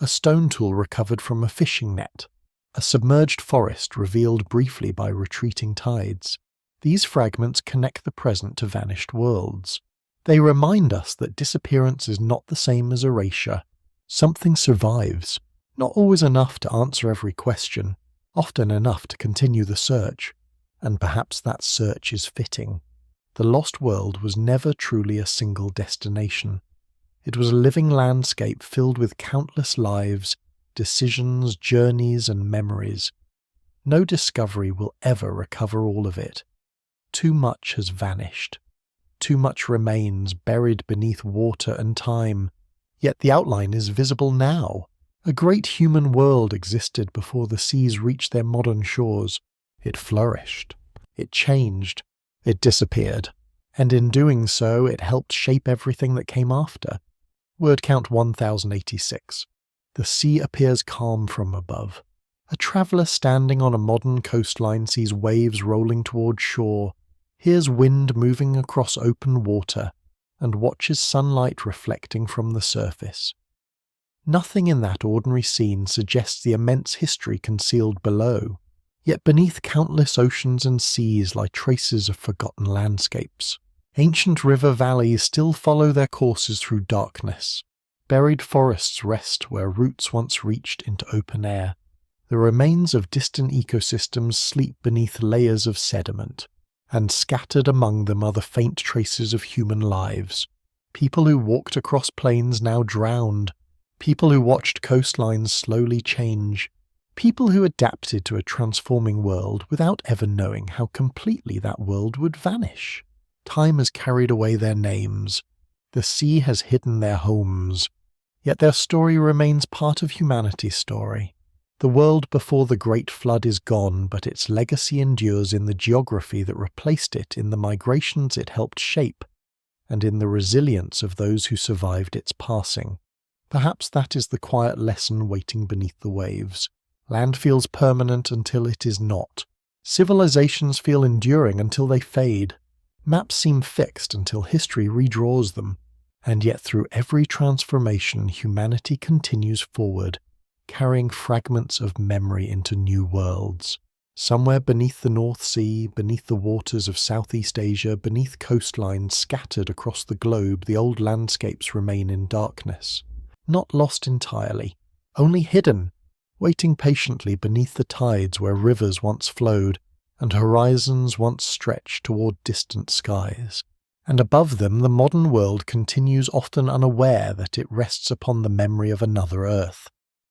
a stone tool recovered from a fishing net, a submerged forest revealed briefly by retreating tides. These fragments connect the present to vanished worlds. They remind us that disappearance is not the same as erasure. Something survives, not always enough to answer every question, often enough to continue the search. And perhaps that search is fitting. The lost world was never truly a single destination. It was a living landscape filled with countless lives, decisions, journeys, and memories. No discovery will ever recover all of it. Too much has vanished. Too much remains buried beneath water and time. Yet the outline is visible now. A great human world existed before the seas reached their modern shores. It flourished. It changed. It disappeared. And in doing so, it helped shape everything that came after. Word count 1086. The sea appears calm from above. A traveller standing on a modern coastline sees waves rolling toward shore, hears wind moving across open water, and watches sunlight reflecting from the surface. Nothing in that ordinary scene suggests the immense history concealed below. Yet beneath countless oceans and seas lie traces of forgotten landscapes. Ancient river valleys still follow their courses through darkness. Buried forests rest where roots once reached into open air. The remains of distant ecosystems sleep beneath layers of sediment, and scattered among them are the faint traces of human lives. People who walked across plains now drowned. People who watched coastlines slowly change. People who adapted to a transforming world without ever knowing how completely that world would vanish. Time has carried away their names. The sea has hidden their homes. Yet their story remains part of humanity's story. The world before the Great Flood is gone, but its legacy endures in the geography that replaced it, in the migrations it helped shape, and in the resilience of those who survived its passing. Perhaps that is the quiet lesson waiting beneath the waves. Land feels permanent until it is not. Civilizations feel enduring until they fade. Maps seem fixed until history redraws them. And yet through every transformation, humanity continues forward, carrying fragments of memory into new worlds. Somewhere beneath the North Sea, beneath the waters of Southeast Asia, beneath coastlines scattered across the globe, the old landscapes remain in darkness. Not lost entirely, only hidden, waiting patiently beneath the tides where rivers once flowed, and horizons once stretched toward distant skies. And above them the modern world continues often unaware that it rests upon the memory of another Earth,